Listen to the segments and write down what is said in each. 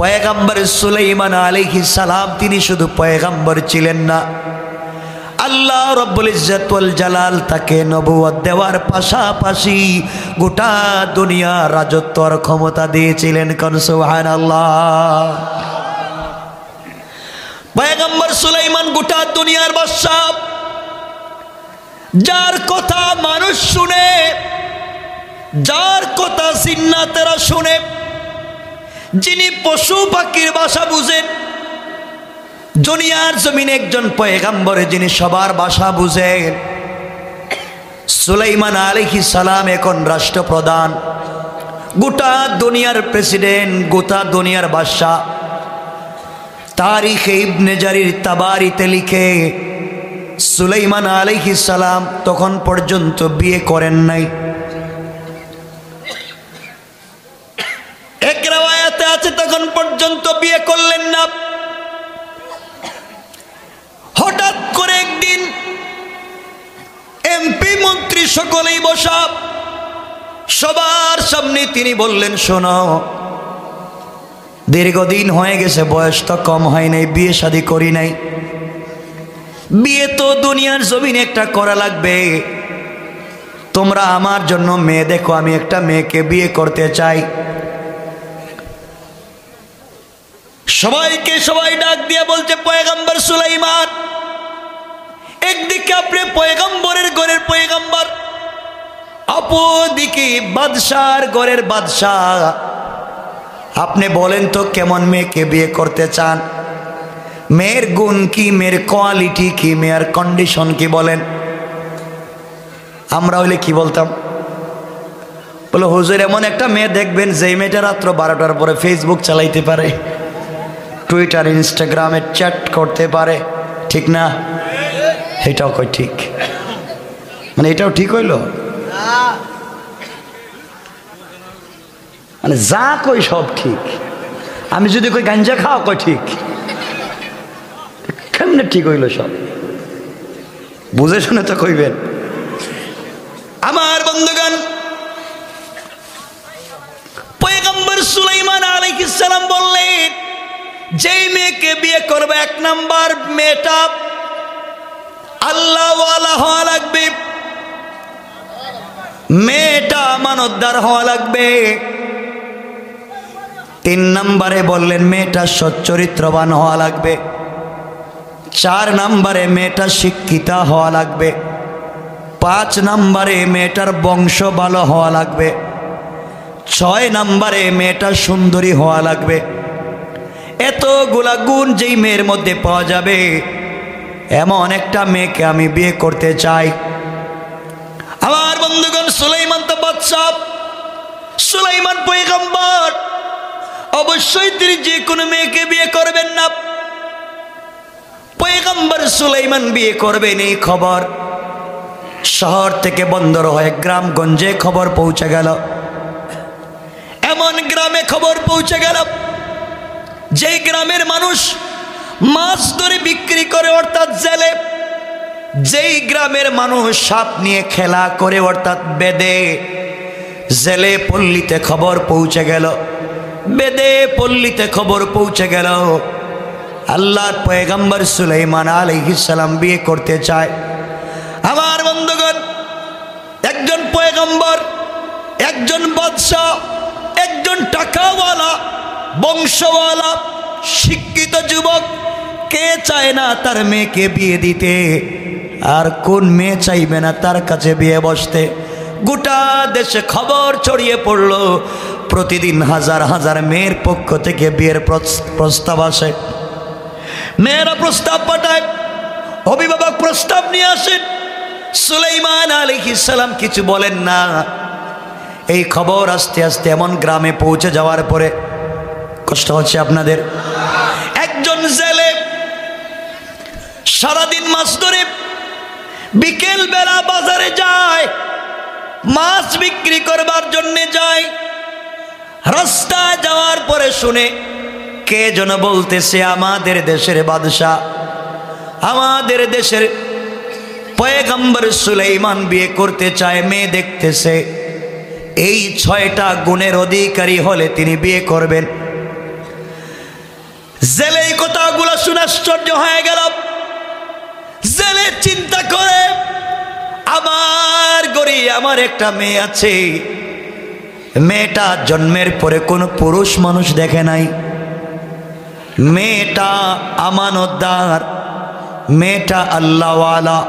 পয়গম্বর সুলাইমান আলাইহিস সালাম তিনি শুধু পয়গম্বর ছিলেন না, আল্লাহ রব্বুল ইজ্জত ওয়াল জালাল তাকে নবুয়ত দেওয়ার পাশাপাশি গোটা দুনিয়া রাজত্বর ক্ষমতা দিয়েছিলেন। কোন সুবহানাল্লাহ। পয়গম্বর সুলাইমান গোটা দুনিয়ার বাদশা, যার কথা মানুষ শুনে, যার কথা জিন্নাতেরা শুনে, যিনি পশু পাখির ভাষা বুঝেন, দুনিয়ার জমিনে একজন পয়গম্বর যিনি সবার ভাষা বুঝেন। সুলাইমান আলাইহিস সালাম এখন রাষ্ট্রপ্রধান, গোটা দুনিয়ার প্রেসিডেন্ট, গোটা দুনিয়ার বাদশা। তারিখে ইবনে জারির তাবারিতে লিখে সুলাইমান আলাইহিস সালাম তখন পর্যন্ত বিয়ে করেন নাই। এক riwayate আছে তখন পর্যন্ত বিয়ে করলেন না। হঠাৎ করে একদিন এমপি মন্ত্রী সকলেই বসা, সবার সামনে তিনি বললেন, শোনো, দীর্ঘদিন হয়ে গেছে, বয়স তো কম হয় নাই, বিয়ে শাদী করি নাই, বিয়ে তো দুনিয়ার জমিনে একটা করা লাগবে। তোমরা আমার জন্য মেয়ে দেখো, আমি একটা মেয়েকে বিয়ে করতে চাই। সবাইকে সবাই ডাক দিয়ে বলছে, পয়গম্বর সুলাইমান, একদিকে আপনি পয়গম্বরের ঘরের পয়গম্বর, অপরদিকে বাদশার ঘরের বাদশাহ, আপনি বলেন তো কেমন মেয়েকে বিয়ে করতে চান? মেয়ের গুণ কি, মেয়ের কোয়ালিটি কি, মেয়ের কন্ডিশন কি বলেন। আমরা হইলে কি বলতাম? বলে, হুজুর এমন একটা মেয়ে দেখবেন যে মেয়েটা রাত্র 12টার পরে ফেসবুক চালাইতে পারে, টুইটার ইনস্টাগ্রামে চ্যাট করতে পারে, ঠিক না? এটাও কই ঠিক? মানে এটাও ঠিক হইল? মানে যা কই সব ঠিক। আমি যদি কই গাঞ্জা খাও, কই ঠিক? কেমনে ঠিক হইল সব? বুঝে শুনে তো কইবেন। আমার বন্ধুগণ, পয়গম্বর সুলাইমান আলাইহিস সালাম বললেন, যেই মেয়েকে বিয়ে করবে, এক নাম্বার মেয়েটা আল্লাহ ওয়ালা হওয়া লাগবে, মেয়েটা আমানতদার হওয়া লাগবে। 3 নম্বরে বললেন মেয়েটা সচ্চরিত্রবান হওয়া লাগবে। 4 নম্বরে মেয়েটা শিক্ষিতা হওয়া লাগবে। 5 নম্বরে মেয়েটার বংশ ভালো হওয়া লাগবে। 6 নম্বরে মেয়েটা সুন্দরী হওয়া লাগবে। এতগুলা গুণ যেই মেয়ের মধ্যে পাওয়া যাবে, এমন একটা মেয়েকে আমি বিয়ে করতে চাই। আমার বন্ধুগণ, সুলাইমান তো বাদশা, সুলাইমান পয়গম্বর, অবশ্যই তিনি যে কোনো মেয়েকে বিয়ে করবেন না। পয়গম্বর সুলাইমান বিয়ে করবেন এই খবর শহর থেকে বন্দর হয়ে গ্রামগঞ্জে খবর পৌঁছে গেল। এমন গ্রামে খবর পৌঁছে গেল যেই গ্রামের মানুষ মাছ ধরে বিক্রি করে, অর্থাৎ জেলে। যেই গ্রামের মানুষ সাপ নিয়ে খেলা করে, অর্থাৎ বেদে। জেলে পল্লীতে খবর পৌঁছে গেল, বেদে পল্লীতে খবর পৌঁছে গেল আল্লাহর পয়গম্বর সুলাইমান আলাইহিস সালাম বিয়ে করতে চায়। আমার বন্ধুগণ, একজন পয়গম্বর, একজন বাদশা, একজন টাকাওয়ালা, বংশওয়ালা, শিক্ষিত যুবক, কে চায় না তার মেয়েকে বিয়ে দিতে? আর কোন মেয়ে চাইবে না তার কাছে বিয়ে বসতে? গোটা দেশে খবর ছড়িয়ে পড়ল, প্রতিদিন হাজার হাজার মেয়ের পক্ষ থেকে বিয়ের প্রস্তাব আসে। মেয়েরা প্রস্তাব পাঠায়, অভিভাবক প্রস্তাব নিয়ে আসেন। সুলাইমান আলাইহিস সালাম কিছু বলেন না। এই খবর আস্তে আস্তে এমন গ্রামে পৌঁছে যাওয়ার পরে, কষ্ট হচ্ছে আপনাদের, একজন জেলে সারাদিন মাছ ধরে বিকেল বেলা বাজারে যায়, মাছ বিক্রি করবার জন্য যায়। রাস্তায় যাওয়ার পরে শুনে কে যেন বলতেছে, আমাদের দেশের বাদশা, আমাদের দেশের পয়গম্বর সুলাইমান বিয়ে করতে চায়, মেয়ে দেখতেছে, এই 6টা গুণের অধিকারী হলে তিনি বিয়ে করবেন। জেলে এই কথাগুলো শুনে আশ্চর্য হয়ে গেল। জেলে চিন্তা করে, আমার ঘরে আমার একটা মেয়ে আছে, মেয়েটা জন্মের পরে কোনো পুরুষ মানুষ দেখে নাই, মেয়েটা আমানতদার, মেয়েটা আল্লাহওয়ালা,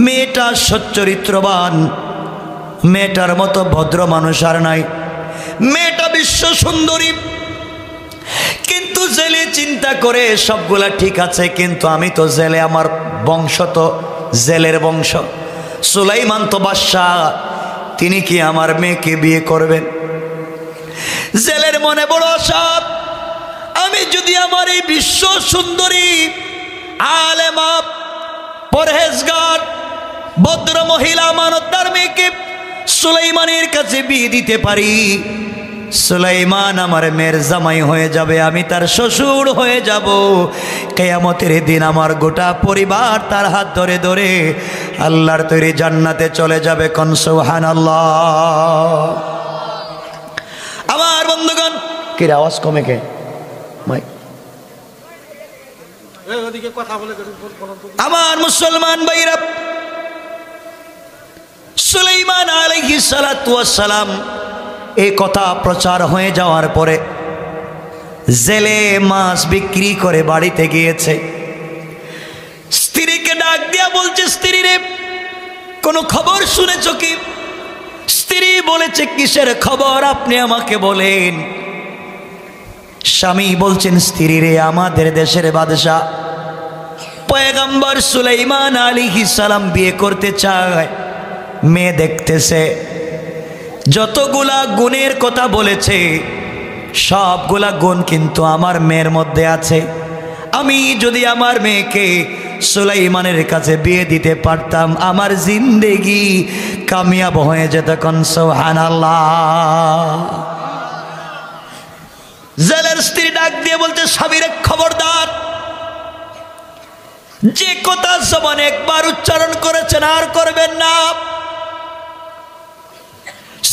মেয়েটা সচ্চরিত্রবান, মেয়েটার মতো ভদ্র মানুষ আর নাই, মেয়েটা বিশ্ব সুন্দরী। কিন্তু জেলে চিন্তা করে সবগুলা ঠিক আছে, কিন্তু আমি তো জেলে, আমার বংশ তো জেলের বংশ, সুলাইমান তো বাদশাহ, তিনি কি আমার মেয়েকে বিয়ে করবেন? জেলের মনে বড় আশা, আমি যদি আমার এই বিশ্ব সুন্দরী আলেমা পরহেজগার ভদ্র মহিলা আমানতদার মেয়েকে সুলাইমানের কাছে বিয়ে দিতে পারি, সুলাইমান আমার মেয়ের জামাই হয়ে যাবে, আমি তার শ্বশুর হয়ে যাব। কিয়ামতের দিন আমার গোটা পরিবার তার হাত ধরে ধরে আল্লাহর তৈরি জান্নাতে চলে যাবে। কোন সুবহানাল্লাহ। আমার বন্ধুগণ, কি আওয়াজ কমে কে মাই? আমার মুসলমান ভাইরা, সুলাইমান আলাইহিস সালাতু ওয়াস সালাম এই কথা প্রচার হয়ে যাওয়ার পরে জেলে মাছ বিক্রি করে বাড়িতে গিয়েছে। স্ত্রীকে ডাক দিয়া বলছে, স্ত্রী রে, কোনো খবর শুনেছ কি? স্ত্রী বলেছে, কিসের খবর আপনি আমাকে বলেন। স্বামী বলছেন, স্ত্রী রে, আমাদের দেশের বাদশাহ পয়গম্বর সুলাইমান আলাইহিস সালাম বিয়ে করতে চায়, মেয়ে দেখতেছে, যতগুলা গুণের কথা বলেছে সবগুলা গুণ কিন্তু আমার মেয়ের মধ্যে আছে। আমি যদি আমার মেয়েকে সুলাইমানের কাছে বিয়ে দিতে পারতাম, আমার জিন্দেগি কামিয়াব হয়ে যেত। কোন সুবহানাল্লাহ। জেলের স্ত্রী ডাক দিয়ে বলতে, স্বামীরে খবরদার, যে কথা জবানে একবার উচ্চারণ করেছেন আর করবেন না।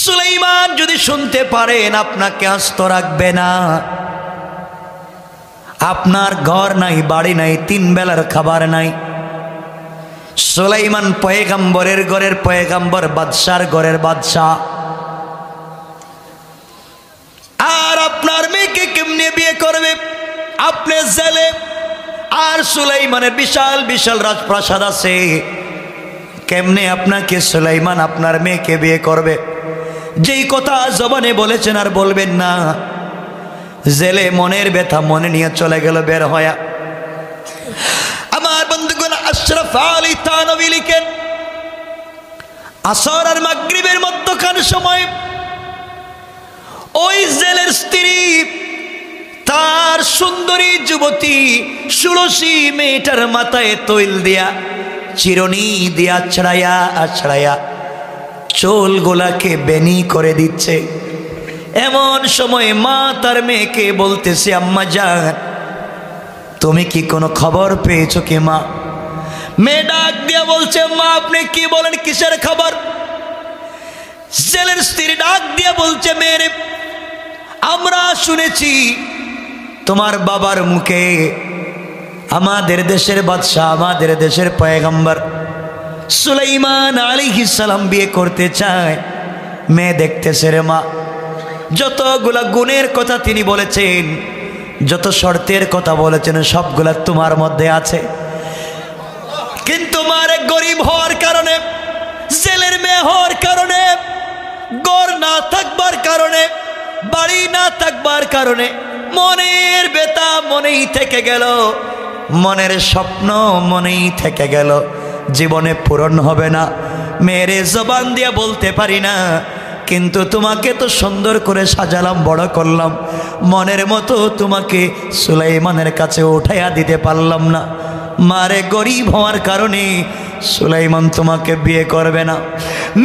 সুলাইমান যদি শুনতে পারেন আপনাকে আস্ত রাখবে না। আপনার ঘর নাই, বাড়ি নাই, 3 বেলার খাবার নাই। সুলাইমান পয়গম্বরের ঘরের পয়গম্বর, বাদশার ঘরের বাদশাহ। আর আপনার মেয়েকে কেমনে বিয়ে করবে? আপনি জেলে, আর সুলাইমানের বিশাল বিশাল রাজপ্রাসাদ আছে, কেমনে আপনাকে সুলাইমান আপনার মেয়েকে বিয়ে করবে? যেই কথা জবানে বলেছেন আর বলবেন না। জেলে মনের ব্যথা মনে নিয়ে চলে গেল বের হয়া। আমার বন্ধুগণ, আশরাফ আলী থানভী লিখেন, আসর আর মাগরিবের মধ্যখান সময় ওই জেলের স্ত্রী তার সুন্দরী যুবতী ষোড়শী মেয়েটার মাথায় তৈল দিয়া, চিরুনি দিয়া আছড়াইয়া আছড়াইয়া চুল গোলাকে বেনি করে দিচ্ছে। এমন সময় মা তার মেয়েকে বলতেছে, আম্মা জান, তুমি কি কোনো খবর পেয়েছো কি মা? মেয়ে ডাক দিয়া বলছে, মা আপনি কি বলেন, কিসের খবর? জেলের স্ত্রী ডাক দিয়া বলছে, মেয়ে, আমরা শুনেছি তোমার বাবার মুখে আমাদের দেশের বাদশাহ, আমাদের দেশের পয়গম্বর সুলাইমান আলাইহিস সালাম বিয়ে করতে চায়। মেয়ে দেখতেছে রে মা, যতগুলা গুণের কথা তিনি বলেছেন, যত শর্তের কথা বলেছেন, সবগুলা তোমার মধ্যে আছে। কিন্তু মারে গরিব হওয়ার কারণে, জেলের মেয়ে হওয়ার কারণে, ঘর না থাকবার কারণে, বাড়ি না থাকবার কারণে মনের ব্যথা মনেই থেকে গেল, মনের স্বপ্ন মনেই থেকে গেল, জীবনে পূরণ হবে না। মেরে জবান দিয়া বলতে পারি না, কিন্তু তোমাকে তো সুন্দর করে সাজালাম, বড় করলাম, মনের মতো তোমাকে সুলাইমানের কাছে উঠাইয়া দিতে পারলাম না। মারে গরিব হওয়ার কারণে সুলাইমান তোমাকে বিয়ে করবে না।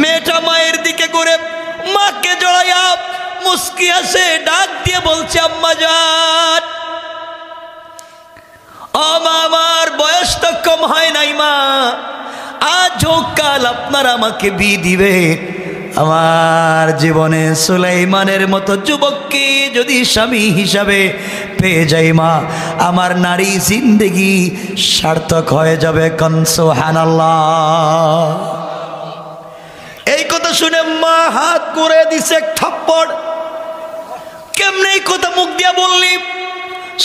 মেয়েটা মায়ের দিকে ঘুরে মাকে জড়াইয়া মুস্কি আসে, ডাক দিয়ে বলছে, আম্মা জান, ও মা, আমার বয়স তো কম হয় নাই মা, আজ হোক কাল আপনারা আমাকে বিয়ে দিবে। আমার জীবনে সুলাইমানের মতো যুবককে যদি স্বামী হিসাবে পেয়ে যাই মা, আমার নারী জিন্দেগি সার্থক হয়ে যাবে। কোন সুবহানাল্লাহ। এই কথা শুনে মা হাত করে দিছে থাপ্পড়। কেমনে এই কথা মুখ দিয়া বললি?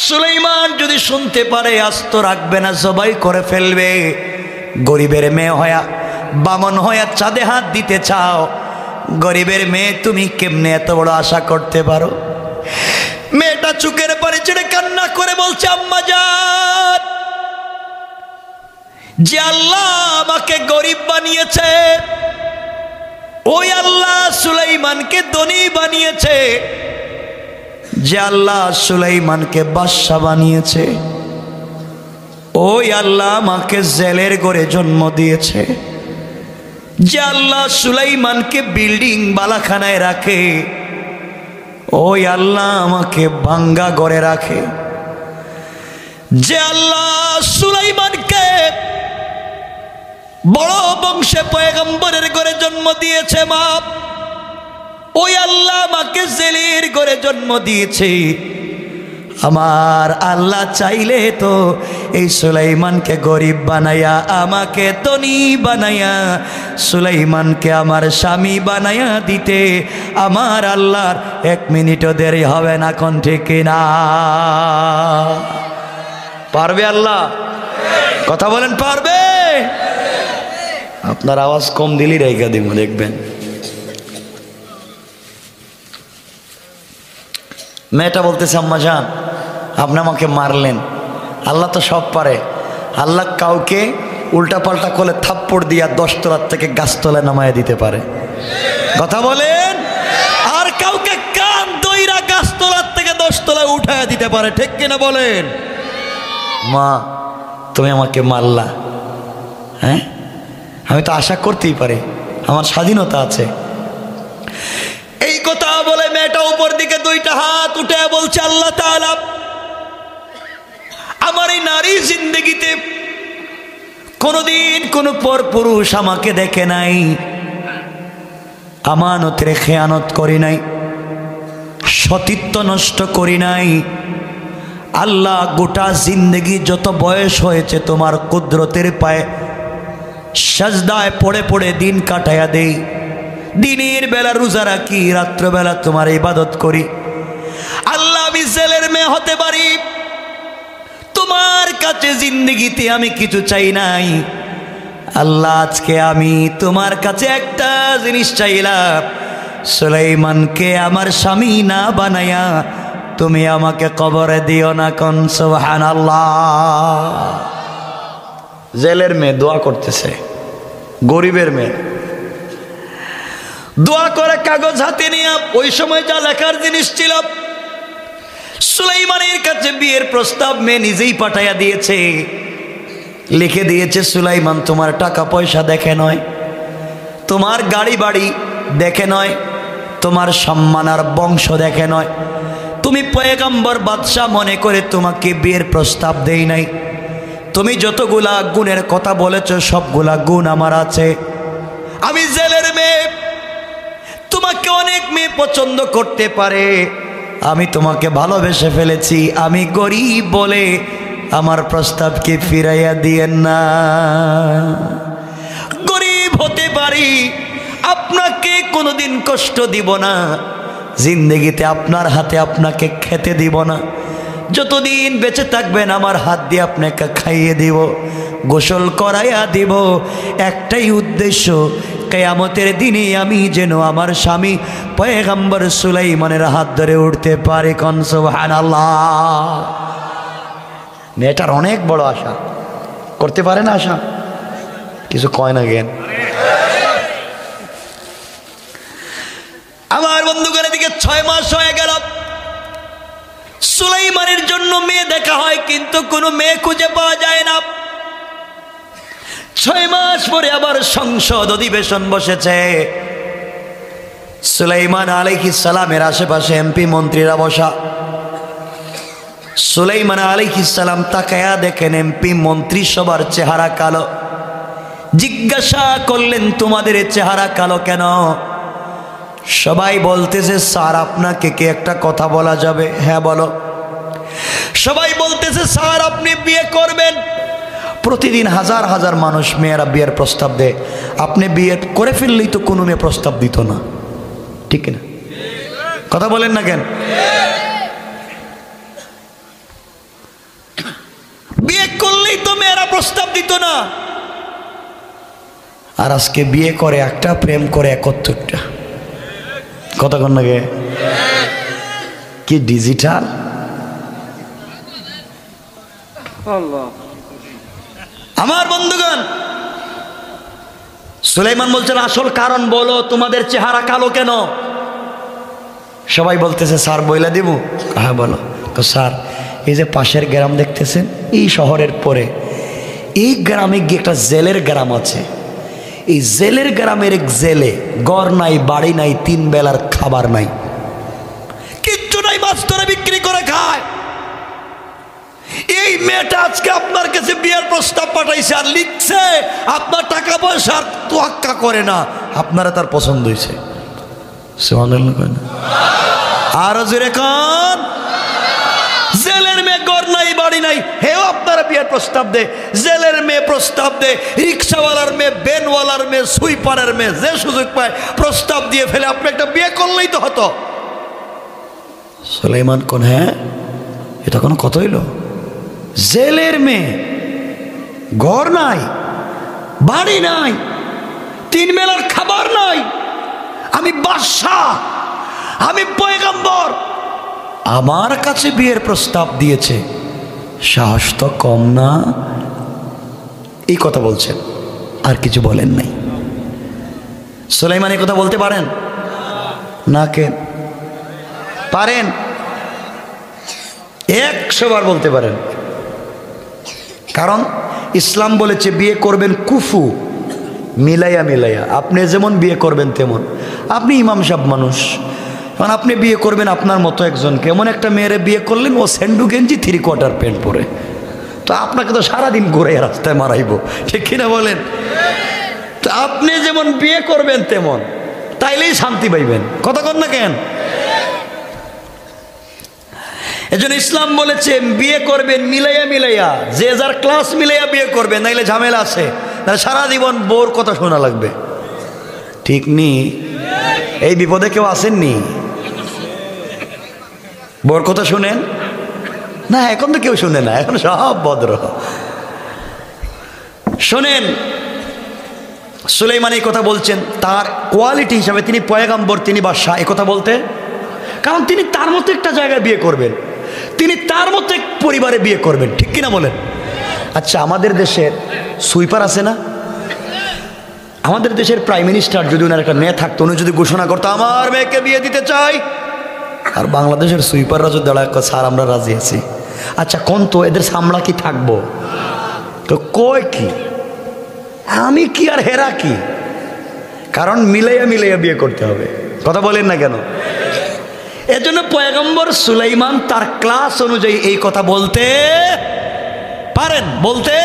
সুলাইমান যদি শুনতে পারে আস্ত রাখবে না, জবাই করে ফেলবে। গরিবের মেয়ে হয়া, বামন হয়া চাঁদে হাত দিতে চাও? গরিবের মেয়ে তুমি কেমনে এত বড় আশা করতে পারো? মেয়েটা চুকের পানি ছেড়ে কান্না করে বলছে, আম্মা জান, যে আল্লাহ আমাকে গরিব বানিয়েছে, ওই আল্লাহ সুলাইমানকে ধনী বানিয়েছে। যে আল্লাহ সুলাইমানকে বাদশা বানিয়েছে, ওই আল্লাহ আমাকে জেলের ঘরে জন্ম দিয়েছে। যে আল্লাহ সুলাইমানকে বিল্ডিং বালাখানায় রাখে, ওই আল্লাহ আমাকে ভাঙ্গা ঘরে রাখে। যে আল্লাহ সুলাইমানকে বড় বংশে পয়গম্বরের ঘরে জন্ম দিয়েছে মা, ওই আল্লাহ আমাকে জেলের ঘরে জন্ম দিয়েছে। আমার আল্লাহ চাইলে তো এই সুলাইমানকে গরিব বানায়া আমাকে ধনী বানায়া সুলাইমানকে আমার স্বামী বানায়া দিতে আমার আল্লাহর 1 মিনিটও দেরি হবে না। কোন ঠিক না? পারবে আল্লাহ? কথা বলেন, পারবে? আপনার আওয়াজ কম দিলি রেখা দিব, দেখবেন। মেয়েটা বলতেছে, আম্মা জান, আপনি আমাকে মারলেন, আল্লাহ তো সব পারে। আল্লাহ কাউকে উল্টা পাল্টা করলে থাপ্পড় দিয়া 10 তলার থেকে গাছতলায় নামায় দিতে পারে। কথা বলেন। আর কাউকে কান দইরা গাছতলার থেকে 10 তলায় উঠায় দিতে পারে। ঠিক কিনা বলেন? মা, তুমি আমাকে মারলা, হ্যাঁ, আমি তো আশা করতেই পারি, আমার স্বাধীনতা আছে। এই কথা বলে মেয়েটা উপর দিকে 2টা হাত উঠে বলছে, আল্লাহ তাআলা আমার এই নারী জিন্দেগিতে কোনদিন কোন পরপুরুষ আমাকে দেখে নাই, আমানতের খেয়ানত করি নাই, সতীত্ব নষ্ট করি নাই। আল্লাহ গোটা জিন্দেগি যত বয়স হয়েছে তোমার কুদরতের পায়ে সাজদায় পড়ে পড়ে দিন কাটায়া দেই। দিনের বেলা রোজা রাখি, রাত্রবেলা তোমার ইবাদত করি। আল্লাহ, আমি জেলের মেয়ে হতে পারি, তোমার কাছে জিন্দেগিতে আমি কিছু চাই নাই। আল্লাহ, আজকে আমি তোমার কাছে একটা জিনিস চাইলাম, সুলাইমানকে আমার স্বামী না বানায়া তুমি আমাকে কবরে দিও না। কোন সুবহানাল্লাহ। জেলের মেয়ে দোয়া করতেছে, গরিবের মেয়ে দোয়া করে কাগজ হাতে নিয়ে। ওই সময় যা লেখার জিনিস ছিল, সুলাইমানের কাছে বিয়ের প্রস্তাব মেয়ে নিজেই পাঠাইয়া দিয়েছে। লিখে দিয়েছে, সুলাইমান তোমার টাকা পয়সা দেখে নয়, তোমার গাড়ি বাড়ি দেখে নয়, তোমার সম্মান আর বংশ দেখে নয়, তুমি পয়গম্বর বাদশা মনে করে তোমাকে বিয়ের প্রস্তাব দেই নাই। তুমি যতগুলা গুণের কথা বলেছ সবগুলা গুণ আমার আছে। আমি জেলের মেয়ে, তোমাকে অনেক মেয়ে পছন্দ করতে পারে, আমি তোমাকে ভালোবেসে ফেলেছি। আমি গরিব বলে আমার প্রস্তাবকে ফিরাইয়া দিয়েন না। গরিব হতে পারি, আপনাকে কোনোদিন কষ্ট দিব না, জিন্দেগিতে আপনার হাতে আপনাকে খেতে দিব না। যতদিন বেঁচে থাকবেন আমার হাত দিয়ে আপনাকে খাইয়ে দিব, গোসল করাইয়া দিব। একটাই উদ্দেশ্য, কিয়ামতের দিনে আমি যেন আমার স্বামী পয়গম্বর সুলাইমানের হাত ধরে উঠতে পারি। কোন সুবহানাল্লাহ। মেয়েটার অনেক বড় আশা, করতে পারে না আশা, কিছু কয় না জ্ঞান। আমার বন্ধুগণ, এদিকে 6 মাস হয়ে গেল, সুলাইমানের জন্য মেয়ে দেখা হয় কিন্তু কোনো মেয়ে খুঁজে পাওয়া যায় না। 6 মাস পরে আবার সংসদ অধিবেশন বসেছে। সুলাইমান আলাইহিস সালামের আশেপাশে এমপি মন্ত্রীরা বসা। সুলাইমান আলাইহিস সালাম তাকায়া দেখেন এমপি মন্ত্রী সবার চেহারা কালো। জিজ্ঞাসা করলেন, তোমাদের চেহারা কালো কেন? সবাই বলতেছে, স্যার আপনাকে কি একটা কথা বলা যাবে? হ্যাঁ বলো। সবাই বলতেছে স্যার আপনি বিয়ে করবেন। প্রতিদিন হাজার হাজার মানুষ মেয়েরা বিয়ের প্রস্তাব দেয়, আপনি বিয়ে করে ফেললেই তো কোনো মেয়ে প্রস্তাব দিত না, ঠিক না? কথা বলেন না কেন? বিয়ে করলেই তো মেয়েরা প্রস্তাব দিত না, আর আজকে বিয়ে করে একটা, প্রেম করে 71টা। কথা কন লাগে কি ডিজিটাল! আমার বন্ধুগণ, সুলাইমান বলছেন আসল কারণ বলো, তোমাদের চেহারা কালো কেন? সবাই বলতেছে স্যার বইলা দিব। হ্যাঁ বলো। তো স্যার এই যে পাশের গ্রাম দেখতেছেন, এই শহরের পরে এই গ্রামে গিয়ে একটা জেলের গ্রাম আছে, এই জেলের গ্রামের এক জেলে ঘর নাই, বাড়ি নাই, 3 বেলার খাবার নাই, কিচ্ছু নাই, মাছ ধরে বিক্রি করে খায়। এই মেয়েটা আজকে আপনার কাছে বিয়ের প্রস্তাব পাঠাইছে আর লিখছে আপনার টাকা পয়সা আর তোয়াক্কা করে না, আপনারা তার পছন্দ হয়েছে। আর জোরে কান, জেলের মেয়ে ঘর নাই, বাড়ি নাই, হেও আপনারা বিয়ের প্রস্তাব দে। জেলের মেয়ে প্রস্তাব দে, রিক্সাওয়ালার মেয়ে, ভ্যানওয়ালার মেয়ে, সুইপারের মেয়ে, যে সুযোগ পায় প্রস্তাব দিয়ে ফেলে। আপনি একটা বিয়ে করলেই তো হতো। সুলাইমান কোন, হ্যাঁ এটা কোনো কত হইল? জেলের মেয়ে, ঘর নাই, বাড়ি নাই, 3 বেলার খাবার নাই, আমি বাদশাহ, আমি পয়গম্বর, আমার কাছে বিয়ের প্রস্তাব দিয়েছে, সাহস তো কম না? এই কথা বলছেন, আর কিছু বলেন নাই। সুলাইমান এই কথা বলতে পারেন না? কেন পারেন? 100 বার বলতে পারেন। কারণ ইসলাম বলেছে বিয়ে করবেন কুফু, মিলাইয়া মিলাইয়া। আপনি যেমন বিয়ে করবেন তেমন। আপনি ইমাম সাহেব মানুষ, কারণ আপনি বিয়ে করবেন আপনার মতো একজনকে, এমন একটা মেয়েরে বিয়ে করলেন ও স্যান্ডু গেঞ্জি 3/4 প্যান্ট পরে, তো আপনাকে তো সারাদিন ঘুরে রাস্তায় মারাইব, ঠিক কিনা বলেন? তো আপনি যেমন বিয়ে করবেন তেমন, তাইলেই শান্তি পাইবেন। কথা কন না কেন? এজন্য ইসলাম বলেছে বিয়ে করবেন মিলাইয়া মিলাইয়া, যে যার ক্লাস মিলাইয়া বিয়ে করবেন, নাইলে ঝামেলা আছে, তাহলে সারা জীবন বোর কথা শোনা লাগবে, ঠিক নি? এই বিপদে কেউ আসেননি? বোর কথা শুনেন না? এখন তো কেউ শুনে না, এখন সব ভদ্র। শোনেন, সুলাইমান এই কথা বলছেন তার কোয়ালিটি হিসাবে, তিনি পয়গম্বর, তিনি বাদশাহ, এই কথা বলতে, কারণ তিনি তার মতো একটা জায়গায় বিয়ে করবেন, তিনি তার মতো এক পরিবারে বিয়ে করবেন, ঠিক কিনা বলেন? আচ্ছা, আমাদের দেশের সুইপার আছে না? আমাদের দেশের প্রাইম মিনিস্টার যদি ওনার একটা মেয়ে থাকতো, উনি যদি ঘোষণা করতো আমার মেয়েকে বিয়ে দিতে চাই, আর বাংলাদেশের সুইপাররা যদি দাঁড়ায় স্যার আমরা রাজি আছি, আচ্ছা কোন তো এদের সামলা কি থাকবো? তো কয় কি আমি কি আর হেরা কি? কারণ মিলাইয়া মিলাইয়া বিয়ে করতে হবে। কথা বলেন না কেন? এজন্য পয়গম্বর সুলাইমান তার ক্লাস অনুযায়ী এই কথা বলতে পারেন, বলতে।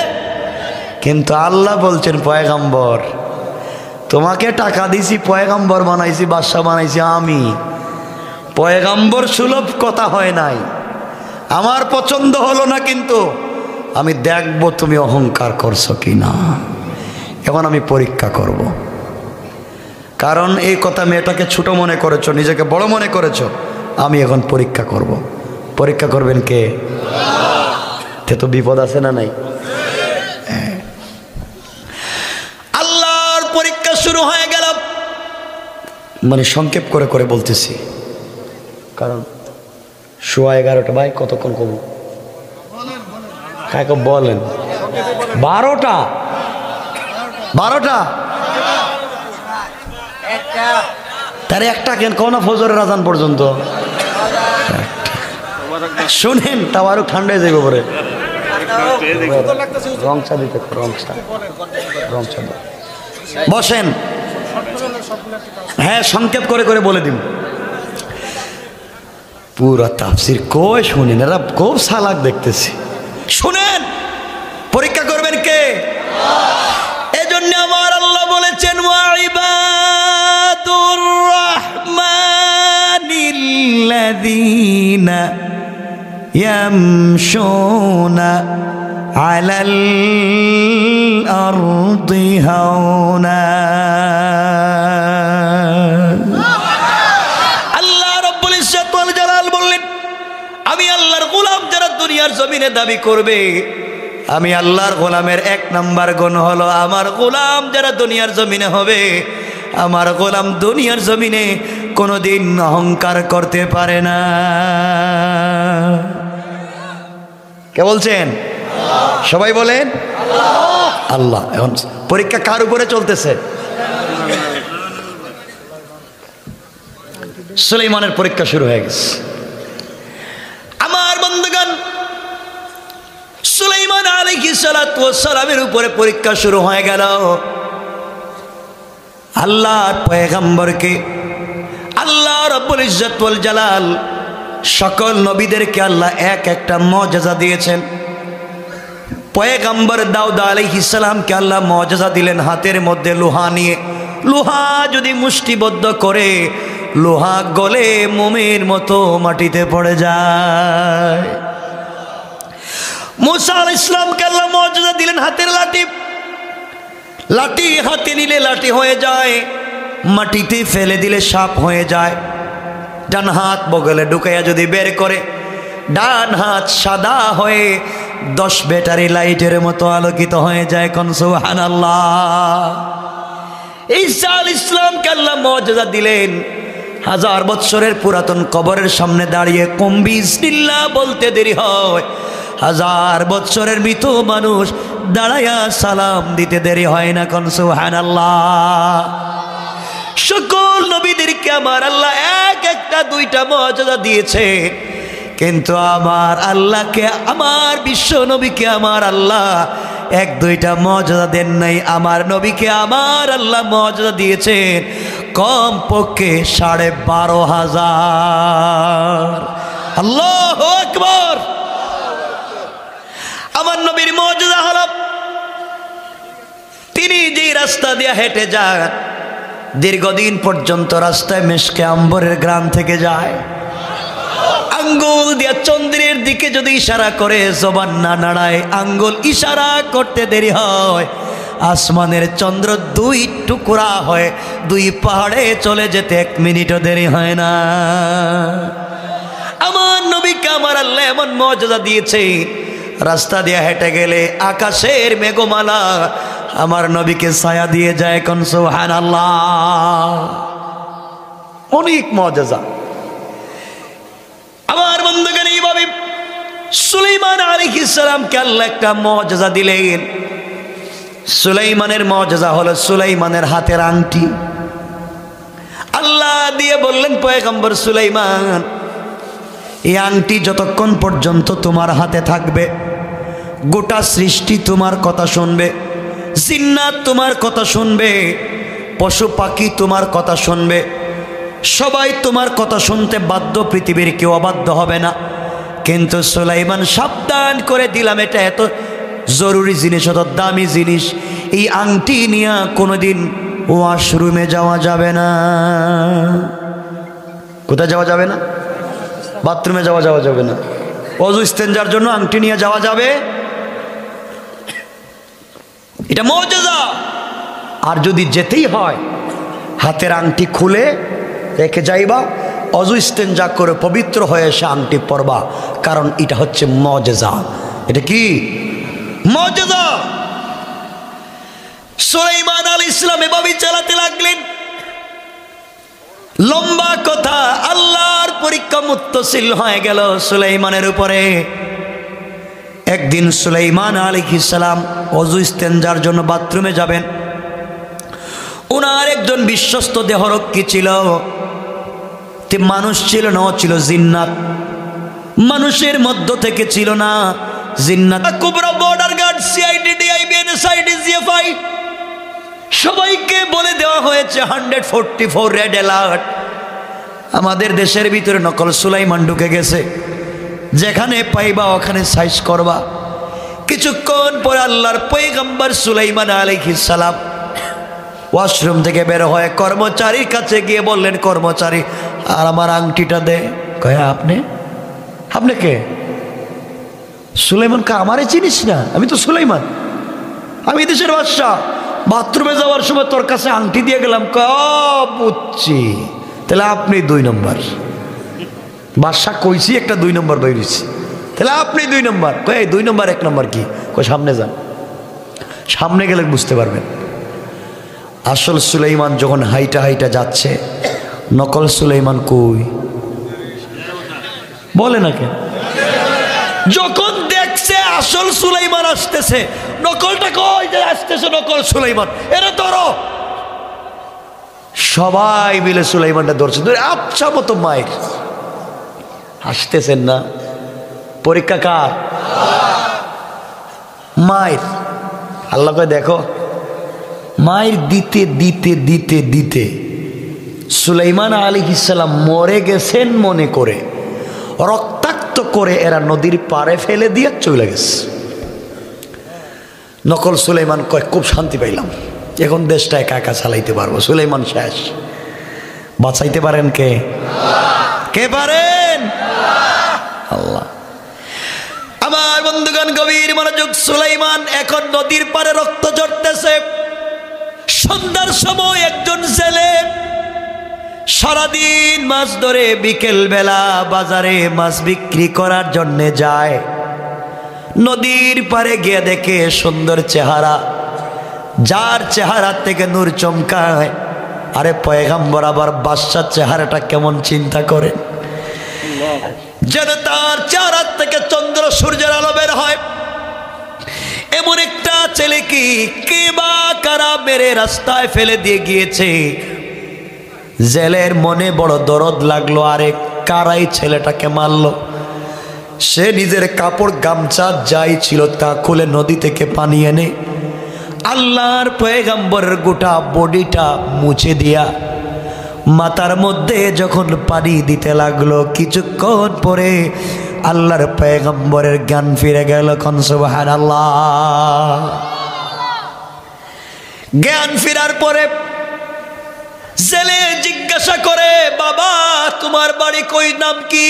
কিন্তু আল্লাহ বলছেন পয়গম্বর তোমাকে টাকা দিছি, পয়গম্বর বানাইছি, বাদশা বানাইছি আমি। পয়গম্বর সুলভ কথা হয় নাই, আমার পছন্দ হলো না, কিন্তু আমি দেখব তুমি অহংকার করছো কি না, এখন আমি পরীক্ষা করব। কারণ এই কথা মেয়েটাকে ছোট মনে করেছো, নিজেকে বড় মনে করেছো, আমি এখন পরীক্ষা করব। পরীক্ষা করবেন কে? তে তো বিপদ আছে না নাই? আল্লাহর পরীক্ষা শুরু হয়ে গেল। মানে সংক্ষেপ করে করে বলতেছি, কারণ 11:15 ভাই, কতক্ষণ কম কাকে বলেন? 12টা তার একটা কেন কোন ফজরের আজান পর্যন্ত শুনেন, তাও আরো ঠান্ডা হয়ে যাবে পরে। রং চা দিতে, রং চা বসেন। হ্যাঁ, সংক্ষেপ করে করে বলে দিন। পুরা তাফসির কই শুনেন, এরা খুব সালাক দেখতেছি। শুনেন, পরীক্ষা করবেন কে? এজন্য আমার আল্লাহ বলেছেন ওয়াইবাদুর রাহমানিল্লাযীনা ইয়ামশুনা আলাল আরদি হাওনা। আল্লাহ রাব্বুল ইজ্জত ওয়াল জালাল বললেন, আমি আল্লাহর গোলাম যারা দুনিয়ার জমিনে দাবি করবে, আমি আল্লাহর গোলামের এক নাম্বার গুণ হলো, আমার গোলাম যারা দুনিয়ার জমিনে হবে, আমার গোলাম দুনিয়ার জমিনে কোনোদিন অহংকার করতে পারে না। কে বলছেন? সবাই বলেন আল্লাহ। এখন পরীক্ষা কার উপরে চলতেছে? সুলাইমানের পরীক্ষা শুরু হয়ে গেছে। আমার বন্ধুগণ, সুলাইমান আলাইহিস সালাতু ওয়াস সালামের উপরে পরীক্ষা শুরু হয়ে গেল। আল্লাহর পয়গম্বরকে আল্লাহ রাব্বুল ইজ্জত ওয়াল জালাল সকল নবীদেরকে আল্লাহ এক একটা মুজিজা দিয়েছেন। পয়গম্বর দাউদ আলাইহিস সালামকে আল্লাহ মুজিজা দিলেন হাতের মধ্যে লোহা নিয়ে। লোহা যদি মুষ্টিবদ্ধ করে, লোহা গলে মোমের মতো মাটিতে পড়ে যায়। মুসা আলাইহিস সালামকে আল্লাহ মুজিজা দিলেন হাতের লাঠি। লাঠি হাতে নিলে লাঠি হয়ে যায়, মাটিতে ফেলে দিলে সাপ হয়ে যায়। ডান হাত বগলে ঢুকাইয়া যদি বের করে, ডান হাত সাদা হয়ে 10 ব্যাটারি লাইটের মতো আলোকিত হয়ে যায়। কোন সুবহানাল্লাহ। ঈসা আলাইহিস সালামকে আল্লাহ মুজিজা দিলেন। 1000 বছরের পুরাতন কবরের সামনে দাঁড়িয়ে কুম বিসমিল্লাহ বলতে দেরি হয়, 1000 বছরের মৃত মানুষ দাঁড়ায়া সালাম দিতে দেরি হয় না। কোন সুবহানাল্লাহ। সকল নবীদেরকে আমার আল্লাহ এক একটা দুইটা মুজিজা দিয়েছে, কিন্তু আমার আল্লাহকে, আমার বিশ্ব নবীকে আমার আল্লাহ এক দুইটা মুজিজা দেন নাই। আমার নবীকে আমার আল্লাহ মুজিজা দিয়েছেন কম পক্ষে 12,500। আল্লাহু আকবার। আমার নবীর মুজিজা হলো তিনি যে রাস্তা দিয়ে হেঁটে যান, দীর্ঘদিন পর্যন্ত রাস্তায় মেশকে আম্বরের গ্রাম থেকে যায়। আঙ্গুল দিয়া চন্দ্রের দিকে যদি ইশারা করে, জবান না নাড়ায়, আঙ্গুল ইশারা করতে দেরি হয়, আসমানের চন্দ্র 2 টুকরা হয়, 2 পাহাড়ে চলে যেতে 1 মিনিটও দেরি হয় না। আমার নবীকে আমার আল্লাহ এমন মুজিজা দিয়েছে, রাস্তা দিয়ে হেঁটে গেলে আকাশের মেঘমালা আমার নবীকে ছায়া দিয়ে যায়। কোন সুবহানাল্লাহ। অনেক মুজিজা। আমার বন্ধুগণ, এইভাবে সুলাইমান আলাইহিস সালামকে আল্লাহ একটা মুজিজা দিলেন। সুলাইমানের মুজিজা হলো সুলাইমানের হাতের আংটি। আল্লাহ দিয়ে বললেন, পয়গম্বর সুলাইমান, এই আংটি যতক্ষণ পর্যন্ত তোমার হাতে থাকবে, গোটা সৃষ্টি তোমার কথা শুনবে, জিন্নাত তোমার কথা শুনবে, পশু পাখি তোমার কথা শুনবে, সবাই তোমার কথা শুনতে বাধ্য, পৃথিবীর কেউ অবাধ্য হবে না। কিন্তু সুলাইমান, সাবধান করে দিলাম, এটা এত জরুরি জিনিস, অত দামি জিনিস, এই আংটি নিয়ে কোনোদিন ওয়াশরুমে যাওয়া যাবে না। কোথায় যাওয়া যাবে না? বাথরুমে যাওয়া যাবে না। অজু ইস্তেঞ্জার জন্য আংটি নিয়ে যাওয়া যাবে, এটা মুজিজা। আর যদি যেতেই হয়, হাতের আংটি খুলে রেখে যাইবা, অজু ইস্তেঞ্জা করে পবিত্র হয়ে এসে আংটি পরবা, কারণ এটা হচ্ছে মুজিজা। এটা কি মুজিজা? সুলাইমান আলাইহিস সালাম এভাবে চালাতে লাগলেন। লম্বা কথা, আল্লাহর পরীক্ষা মুত্তাসিল হয়ে গেল সুলাইমানের উপরে। একদিন সুলাইমান আলাইহিস সালাম ওযু ইস্তেনজার জন্য বাথরুমে যাবেন। ওনার একজন বিশ্বস্ত দেহরক্ষী ছিল, মানুষ ছিল না, ছিল জিন্নাত। মানুষের মধ্য থেকে ছিল না, জিন্নাত। কুবরা border guard, CID, DIB, NSID, GFI সবাইকে বলে দেওয়া হয়েছে 144 রেড অ্যালার্ট। আমাদের দেশের ভিতরে নকল সুলাইমান ঢুকে গেছে, যেখানে পাইবা ওখানে সাইজ করবা। কিছুক্ষণ পরে আল্লাহর পয়গম্বর সুলাইমান আলাইহিস সালাম ওয়াশরুম থেকে বের হয়ে কর্মচারীর কাছে গিয়ে বললেন, কর্মচারী আর আমার আংটিটা দে। কয়ে আপনি কে? সুলাইমানকে আমারে চিনিস না? আমি তো সুলাইমান, আমি দেশের বাদশা। বাথরুমে যাওয়ার সময় তোর কাছে আংটি দিয়ে গেলাম। বুঝছি, তাহলে আপনি 2 নম্বর। বাদশা কইছি একটা 2 নম্বর বেরিয়েছি, তাহলে আপনি 2 নম্বর। কই 2 নম্বর 1 নম্বর কি? কই সামনে যান, সামনে গেলে বুঝতে পারবেন। আসল সুলাইমান যখন হাইটা হাইটা যাচ্ছে, নকল সুলাইমান কই বলে না কেন? যখন দেখছে আসল সুলাইমান আসতেছে, নকলটা কই যে আসতেছে? নকল সুলাইমান, এরা ধরো। সবাই মিলে সুলাইমানটা ধরছে, ধরে আচ্ছা মতো মায়ের। হাসতেছেন না? পরীক্ষা কার? মায়ের। আল্লাহ কয় দেখো, মায়ের দিতে দিতে দিতে দিতে সুলাইমান আলাইহিস সালাম মরে গেছেন মনে করে, রক্তাক্ত করে এরা নদীর পাড়ে ফেলে দিয়ে চলে গেছে। নকল সুলাইমান কয় খুব শান্তি পাইলাম, এখন দেশটা একা একা চালাইতে পারবো। সুলাইমান শেষ। বাঁচাইতে পারেন কে? কে পারেন? আল্লাহ। আমার বন্ধুগণ গভীর মনোযোগ। সুলাইমান এখন নদীর পাড়ে রক্ত ঝরতেছে। সন্ধ্যার সময় একজন জেলে সারাদিন মাছ ধরে বিকেল বেলা বাজারে মাছ বিক্রি করার জন্য যায়। নদীর পাড়ে গিয়ে দেখে সুন্দর চেহারা, যার চেহারা থেকে নূর চমকায়। আরে পয়গম্বর আবার বাদশার চেহারাটা কেমন চিন্তা করেন, যেন তার চেহারা থেকে চন্দ্র সূর্যের আলো বের হয়। এমন একটা ছেলে কি কে বা কারা মেরে রাস্তায় ফেলে দিয়ে গিয়েছে। জেলের মনে বড় দরদ লাগলো, আরে কারাই ছেলেটাকে মারলো। সে নিজের কাপড় গামছা যাই ছিল তা খুলে নদী থেকে পানি এনে আল্লাহর পয়গম্বরের গোটা বডিটা মুছে দিয়া মাথার মধ্যে যখন পানি দিতে লাগলো, কিছুক্ষণ পরে আল্লাহর পয়গম্বরের জ্ঞান ফিরে গেল। সুবহানাল্লাহ। জ্ঞান ফেরার পরে জেলে জিজ্ঞাসা করে, বাবা তোমার বাড়ি কই, নাম কি,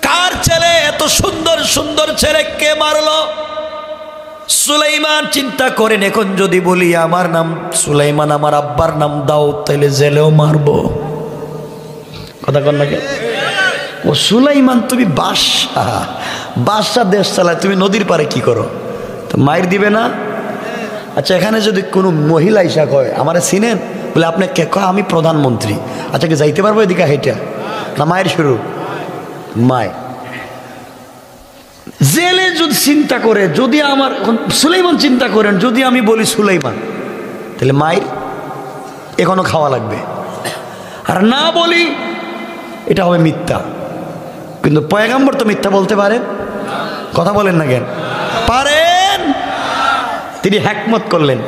কার ছেলে, এত সুন্দর সুন্দর ছেলে কে মারলো? সুলাইমান চিন্তা করেন, এখন যদি বলি আমার নাম সুলাইমান, আমার আব্বার নাম দাউদ, তাইলে জেলেও মারবো। কথা কন না? ও সুলাইমান তুমি বাদশা দেশ চালায়, তুমি নদীর পারে কি করো? তো মায়ের দিবে না? আচ্ছা এখানে যদি কোনো মহিলা ইসা কয় আমারে চিনেন, বলে আপনি কে? কয় আমি প্রধানমন্ত্রী। আচ্ছা কি যাইতে পারবো এদিকে হেঁটে? না মায়ের শুরু? মায়। জেলে যদি চিন্তা করে, যদি আমার সুলাইমান চিন্তা করেন, যদি আমি বলি সুলাইমান, তাহলে মায়ের এখনো খাওয়া লাগবে। আর না বলি এটা হবে মিথ্যা। কিন্তু পয়গম্বর তো মিথ্যা বলতে পারেন? কথা বলেন না কেন? পারেন। তিনি হিকমত করলেন,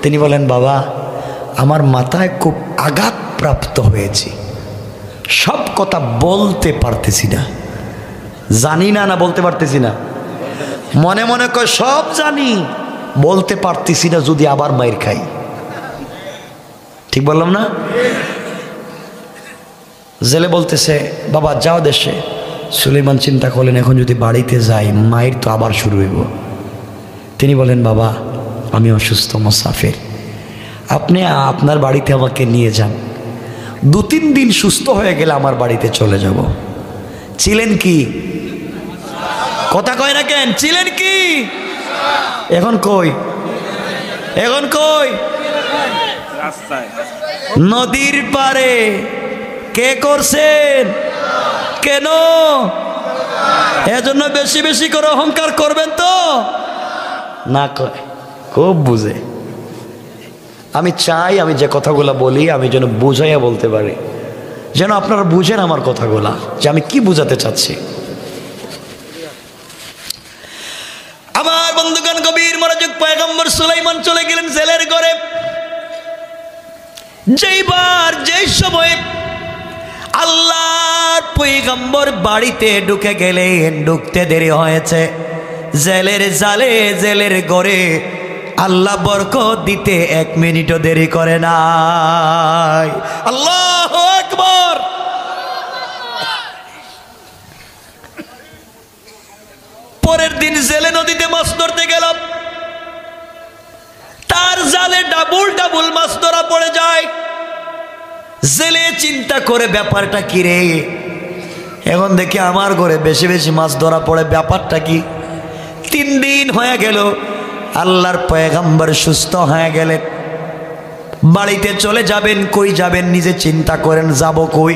তিনি বলেন, বাবা আমার মাথায় খুব আঘাত প্রাপ্ত হয়েছে, সব কথা বলতে পারতেছি না। জানি না, না বলতে পারতেছি না? মনে মনে কয় সব জানি, বলতে পারতেছি না, যদি আবার মাইর খাই। ঠিক বললাম না? জেলে বলতেছে, বাবা যাও দেশে। সুলাইমান চিন্তা করলেন, এখন যদি বাড়িতে যাই মায়ের তো আবার শুরু হইব। তিনি বলেন, বাবা আমি অসুস্থ মুসাফির, আপনি আপনার বাড়িতে আমাকে নিয়ে যান, 2-3 দিন সুস্থ হয়ে গেলে আমার বাড়িতে চলে যাব। ছিলেন কি? কথা কয় না কেন? ছিলেন কি? এখন কই? এখন কই? নদীর পারে। কে করছেন? কেন? এজন্য বেশি বেশি করে অহংকার করবেন তো না? কয় খুব বুঝে। আমি চাই আমি যে কথাগুলো বলি আমি যেন বুঝাইয়া বলতে পারি, যেন আপনারা বুঝেন আমার কথাগুলা, যে আমি কি বুঝাতে চাচ্ছি। আমার বন্ধুগণ গভীর মনোযোগ। পয়গম্বর সুলাইমান চলে গেলেন জেলের ঘরে। যেই সময় আল্লাহর পয়গম্বর বাড়িতে ঢুকে গেলেন, ঢুকতে দেরি হয়েছে। জেলের জালে, জেলের ঘরে আল্লাহ বরকত দিতে 1 মিনিটও দেরি করে নাই। আল্লাহু আকবার। একদিন জেলে নদীতে মাছ ধরতে গেল, তার জালে ডাবল ডাবল মাছ ধরা পড়ে যায়। জেলে চিন্তা করে ব্যাপারটা কি রে, এখন দেখি আমার ঘরে বেশি বেশি মাছ ধরা পড়ে, ব্যাপারটা কি? 3 দিন হয়ে গেল, আল্লাহর পয়গম্বর সুস্থ হয়ে গেলেন, বাড়িতে চলে যাবেন। কই যাবেন নিজে চিন্তা করেন, যাব কই?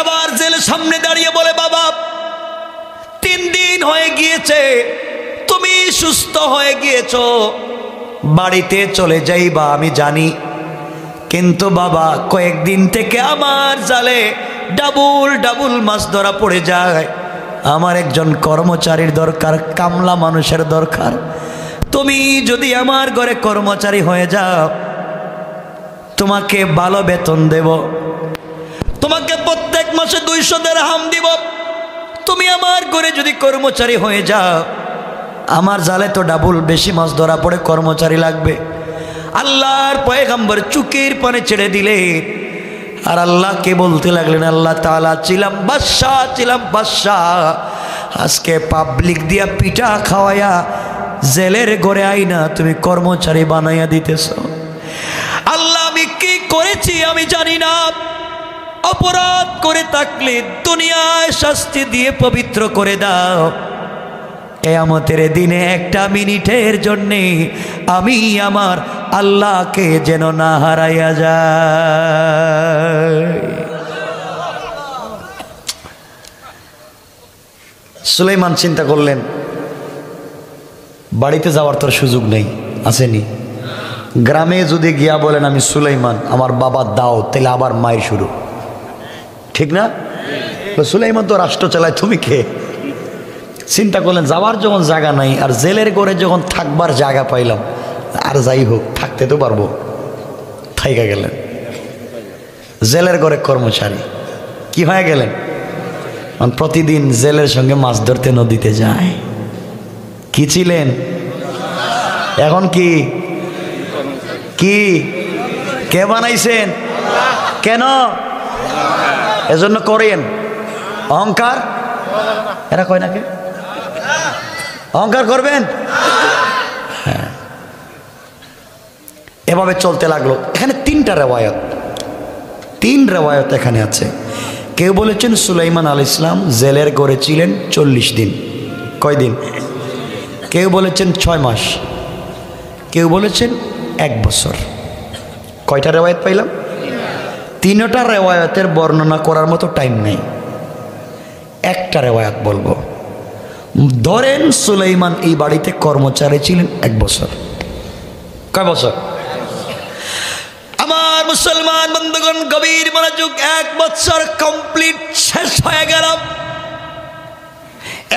এবার জেলের সামনে দাঁড়িয়ে বলে, বাবা 3 দিন হয়ে গিয়েছে, তুমি সুস্থ হয়ে গিয়েছ, বাড়িতে চলে যাইবা আমি জানি, কিন্তু বাবা কয়েকদিন থেকে আমার জালে ডাবল ডাবল মাছ ধরা পড়ে যায়, আমার একজন কর্মচারীর দরকার, কামলা মানুষের দরকার। তুমি যদি আমার ঘরে কর্মচারী হয়ে যাও, তোমাকে ভালো বেতন দেব, তোমাকে প্রত্যেক মাসে 200 দিরহাম দিব। তুমি আমার ঘরে যদি কর্মচারী হয়ে যাও, আমার জালে তো ডাবল বেশি মাছ ধরা পড়ে, কর্মচারী লাগবে। আল্লাহর পয়গম্বর চুকের পানে ছেড়ে দিলেন, আর আল্লাহকে বলতে লাগলেন, আল্লাহ তাআলা ছিলাম বাদশাহ, আজকে পাবলিক দিয়া পিঠা খাওয়াইয়া জেলের ঘরে আইনা তুমি কর্মচারী বানাইয়া দিতেছ। আল্লাহ আমি কি করেছি আমি জানি না, অপরাধ করে থাকলে দুনিয়ায় শাস্তি দিয়ে পবিত্র করে দাও, কিয়ামতের দিনে 1 মিনিটের জন্যে আমি আমার আল্লাহকে যেন না হারাইয়া যায়। সুলাইমান চিন্তা করলেন, বাড়িতে যাওয়ার তোর সুযোগ নেই, আসেনি। গ্রামে যদি গিয়া বলেন আমি সুলাইমান, আমার বাবা দাও, তাহলে আবার মায়ের শুরু, ঠিক না? সুলাইমান তো রাষ্ট্র চালায়, তুমি কে? চিন্তা করলেন যাওয়ার যখন জায়গা নাই, আর জেলের ঘরে যখন থাকবার জায়গা পাইলাম, আর যাই হোক থাকতে তো পারবো, থাইকা গেলেন জেলের ঘরে কর্মচারী। কি হয়ে গেলেন? প্রতিদিন জেলের সঙ্গে মাছ ধরতে নদীতে যায়। কি ছিলেন? এখন কি কি কে বানাইছেন? কেন? এজন্য করেন অহংকার? এরা কয় না কে অহংকার করবেন? হ্যাঁ, এভাবে চলতে লাগলো। এখানে 3টা রেওয়ায়ত, 3 রেওয়ায়ত এখানে আছে। কেউ বলেছেন সুলাইমান আলাইহিস সালাম জেলের ঘরে ছিলেন 40 দিন। কয় দিন? কেউ বলেছেন 6 মাস, কেউ বলেছেন 1 বছর। কয়টা রেওয়ায়ত পাইলাম? 3টা রেওয়ায়তের বর্ণনা করার মতো টাইম নেই, একটা রেওয়ায়ত বলবো। ধরেন সুলাইমান এই বাড়িতে কর্মচারী ছিলেন 1 বছর। কয় বছর? আমার মুসলমান বন্ধুগণ গভীর মনোযোগ, 1 বছর কমপ্লিট শেষ হয়ে গেল।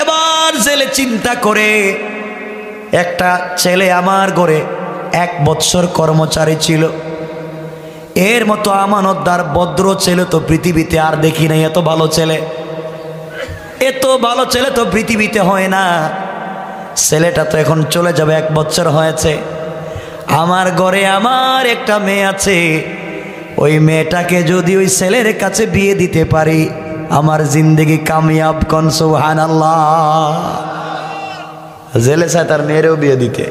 এবার জেলে চিন্তা করে, একটা ছেলে আমার ঘরে 1 বছর কর্মচারী ছিল, এর মতো আমানতদার ভদ্র ছেলে তো পৃথিবীতে আর দেখি নাই। এত ভালো ছেলে, এত ভালো ছেলে তো পৃথিবীতে হয় না। ছেলেটা তো এখন চলে যাবে, 1 বছর হয়েছে। আমার ঘরে আমার একটা মেয়ে আছে, ওই মেয়েটাকে যদি ওই ছেলের কাছে বিয়ে দিতে পারি, আমার জিন্দেগি কামিয়াব। কোন সুবহানাল্লাহ। জেলে চায় তার মেয়েরও বিয়ে দিতে।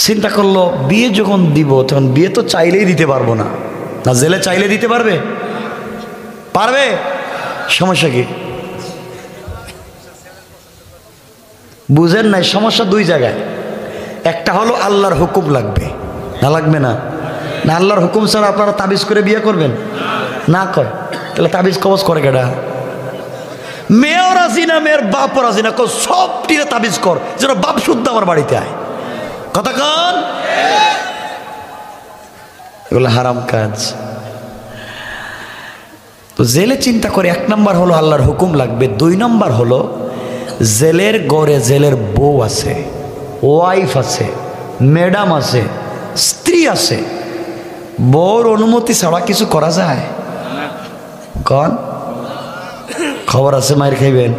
চিন্তা করলো বিয়ে যখন দিব, তখন বিয়ে তো চাইলেই দিতে পারবো না। না জেলে চাইলে দিতে পারবে? পারবে? সমস্যা কি? বুঝেন নাই? সমস্যা 2 জায়গায়। একটা হলো আল্লাহর হুকুম লাগবে, না লাগবে না? না আল্লাহর হুকুম ছাড়া আপনারা তাবিজ করে বিয়ে করবেন? না কয়, তাহলে তাবিজ কবজ করে কেডা? মেয়েও রাজি না, মেয়ের বাপও রাজি না। সব টিরে তাবিজ কর যেন বাপ শুদ্ধ আমার বাড়িতে আয়। কথা কন? এগুলো হারাম কাজ। তো জেলে চিন্তা করে 1 নম্বর হলো আল্লাহর হুকুম লাগবে, 2 নম্বর হলো জেলের ঘরে জেলের বউ আছে, ওয়াইফ আছে, ম্যাডাম আছে, স্ত্রী আছে। বউর অনুমতি ছাড়া কিছু করা যায়? কন খবর আছে মায়ের খাইবেন।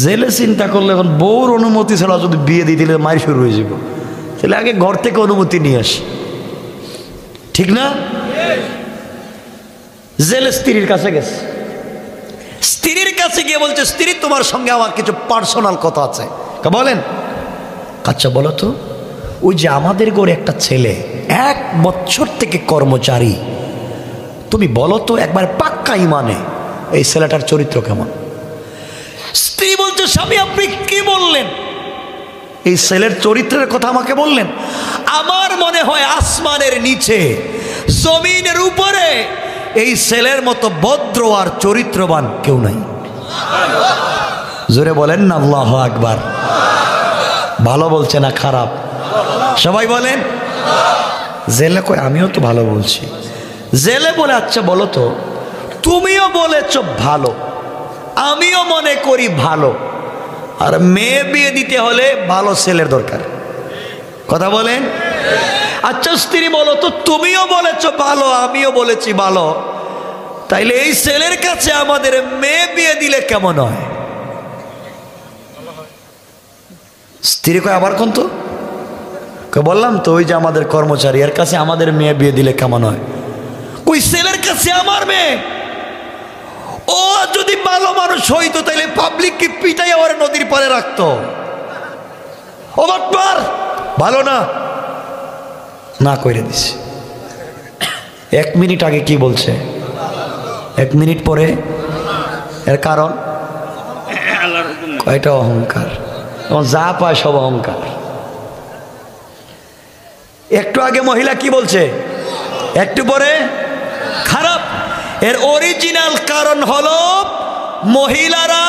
জেলে চিন্তা করলে এখন বউর অনুমতি ছাড়া যদি বিয়ে দিয়ে দিলে মায়ের শুরু হয়ে যাব, তাহলে আগে ঘর থেকে অনুমতি নিয়ে আসি, ঠিক না? জেলে স্ত্রীর কাছে গেছে, স্ত্রীর কাছে গিয়ে বলছে, স্ত্রী তোমার সঙ্গে আমার কিছু পার্সোনাল কথা আছে। বলেন। আচ্ছা বলো তো, ওই যে আমাদের ঘরে একটা ছেলে 1 বছর থেকে কর্মচারী, তুমি বলো তো একবার পাক্কা ইমানে এই ছেলেটার চরিত্র কেমন? স্ত্রী বলছে, স্বামী আপনি কি বললেন? এই ছেলের চরিত্রের কথা আমাকে বললেন? আমার মনে হয় আসমানের নিচে জমিনের উপরে এই ছেলের মতো ভদ্র আর চরিত্রবান কেউ নাই। জোরে বলেন না আল্লাহু আকবার। ভালো বলছে না খারাপ? সবাই বলেন। জেলে কয় আমিও তো ভালো বলছি। জেলে বলে, আচ্ছা বলো তো, তুমিও বলেছ ভালো, আমিও মনে করি ভালো, আর মেয়ে বিয়ে দিতে হলে ভালো ছেলের দরকার। কথা বলেন। আচ্ছা স্ত্রী বলো তো, তুমিও বলেছ ভালো, আমিও বলেছি ভালো, তাইলে এই ছেলের কাছে আমাদের মেয়ে বিয়ে দিলে কেমন হয়? স্ত্রী কয় আবার কোন তো? বললাম তো, ওই যে আমাদের কর্মচারী, এর কাছে আমাদের মেয়ে বিয়ে দিলে কেমন হয়? ওই ছেলের কাছে আমার মেয়ে, ও যদি ভালো মানুষ হইতো তাইলে পাবলিক কি পিটাই ওর নদীর পারে রাখতো? ও বাটপার, ভালো না না কইরে দিছে। 1 মিনিট আগে কি বলছে, 1 মিনিট পরে এর কারণ কয়টা অহংকার, যা পায় সব অহংকার। একটু আগে মহিলা কি বলছে, একটু পরে খারাপ। এর অরিজিনাল কারণ হলো মহিলারা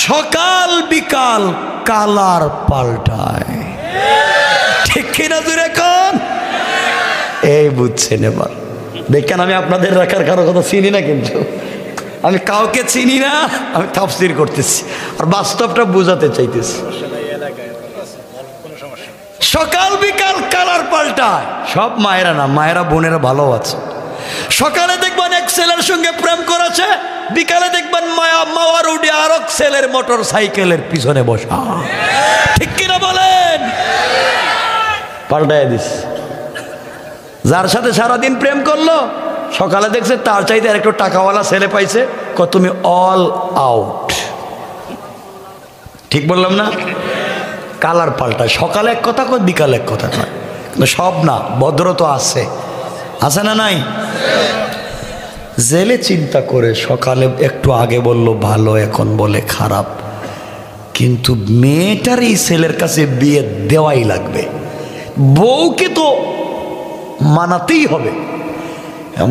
সকাল বিকাল কালার পাল্টায়। ঠিক কিনা জুড়ে কোন? এই বুঝছেন এবার। দেখেন আমি আপনাদের রাখার কারো কথা চিনি না, কিন্তু আমি কাউকে চিনি না, আমি তাফসীর করতেছি আর বাস্তবটা বোঝাতে চাইতেছি। সকাল বিকাল কালার পাল্টায়। সব মায়েরা না, মায়েরা বোনেরা ভালো আছে। সকালে দেখবেন এক ছেলের সঙ্গে প্রেম করেছে, বিকালে দেখবেন মাওয়া রোডে আর এক ছেলের মোটর সাইকেলের পিছনে বসা। ঠিক কিনা বলেন? পাল্টায় দিস। যার সাথে সারাদিন প্রেম করলো, সকালে দেখছে তার চাইতে আর একটু টাকাওয়ালা ছেলে পাইছে, তুমি অল আউট। ঠিক বললাম না? কালার পাল্টায়। সকালে এক কথা কয়, বিকালে এক কথা কয়। সব না, ভদ্র তো আছে, আছে না নাই? জেলে চিন্তা করে সকালে একটু আগে বললো ভালো, এখন বলে খারাপ, কিন্তু মেয়েটার এই ছেলের কাছে বিয়ে দেওয়াই লাগবে। বউকে তো মানাতেই হবে,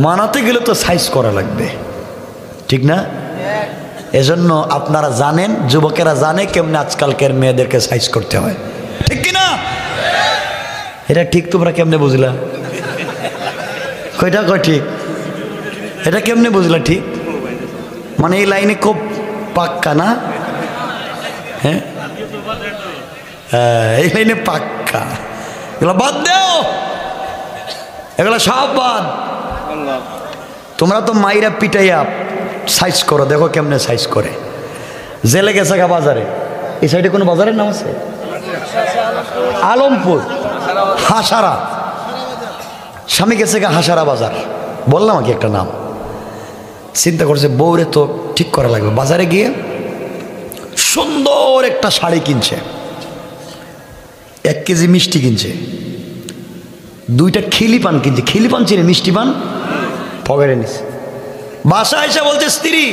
মানাতে গেলে তো সাইজ করা লাগবে, ঠিক না? এজন্য আপনারা জানেন, যুবকেরা জানে কেমনে আজকালকার মেয়েদেরকে সাইজ করতে হয়, ঠিক কিনা? এটা ঠিক তোমরা কেমনে বুঝলা? কয়টা কয় ঠিক? এটা কেমনে বুঝলা ঠিক? মানে এই লাইনে খুব পাক্কা না? হ্যাঁ, এই লাইনে পাক্কা। এগুলো বাদ দেও, এগুলো সব বাদ। তোমরা তো মাইরা পিটাইয়া সাইজ করো, দেখো কেমনে সাইজ করে। জেলে গেছে গা বাজারে, এই সাইডে কোনো বাজারের নাম আছে? আলমপুর, হাসারা। স্বামী গেছে গা হাসারা বাজার, বললাম কি একটা নাম। চিন্তা করছে বউরে তো ঠিক করা লাগবে। বাজারে গিয়ে সুন্দর একটা শাড়ি কিনছে, 1 কেজি মিষ্টি কিনছে, 2টা খিলি পান কিনছে। খিলি পান চিনে? মিষ্টি পান পকেটে নিছে। বাসা এসে বলছে স্ত্রী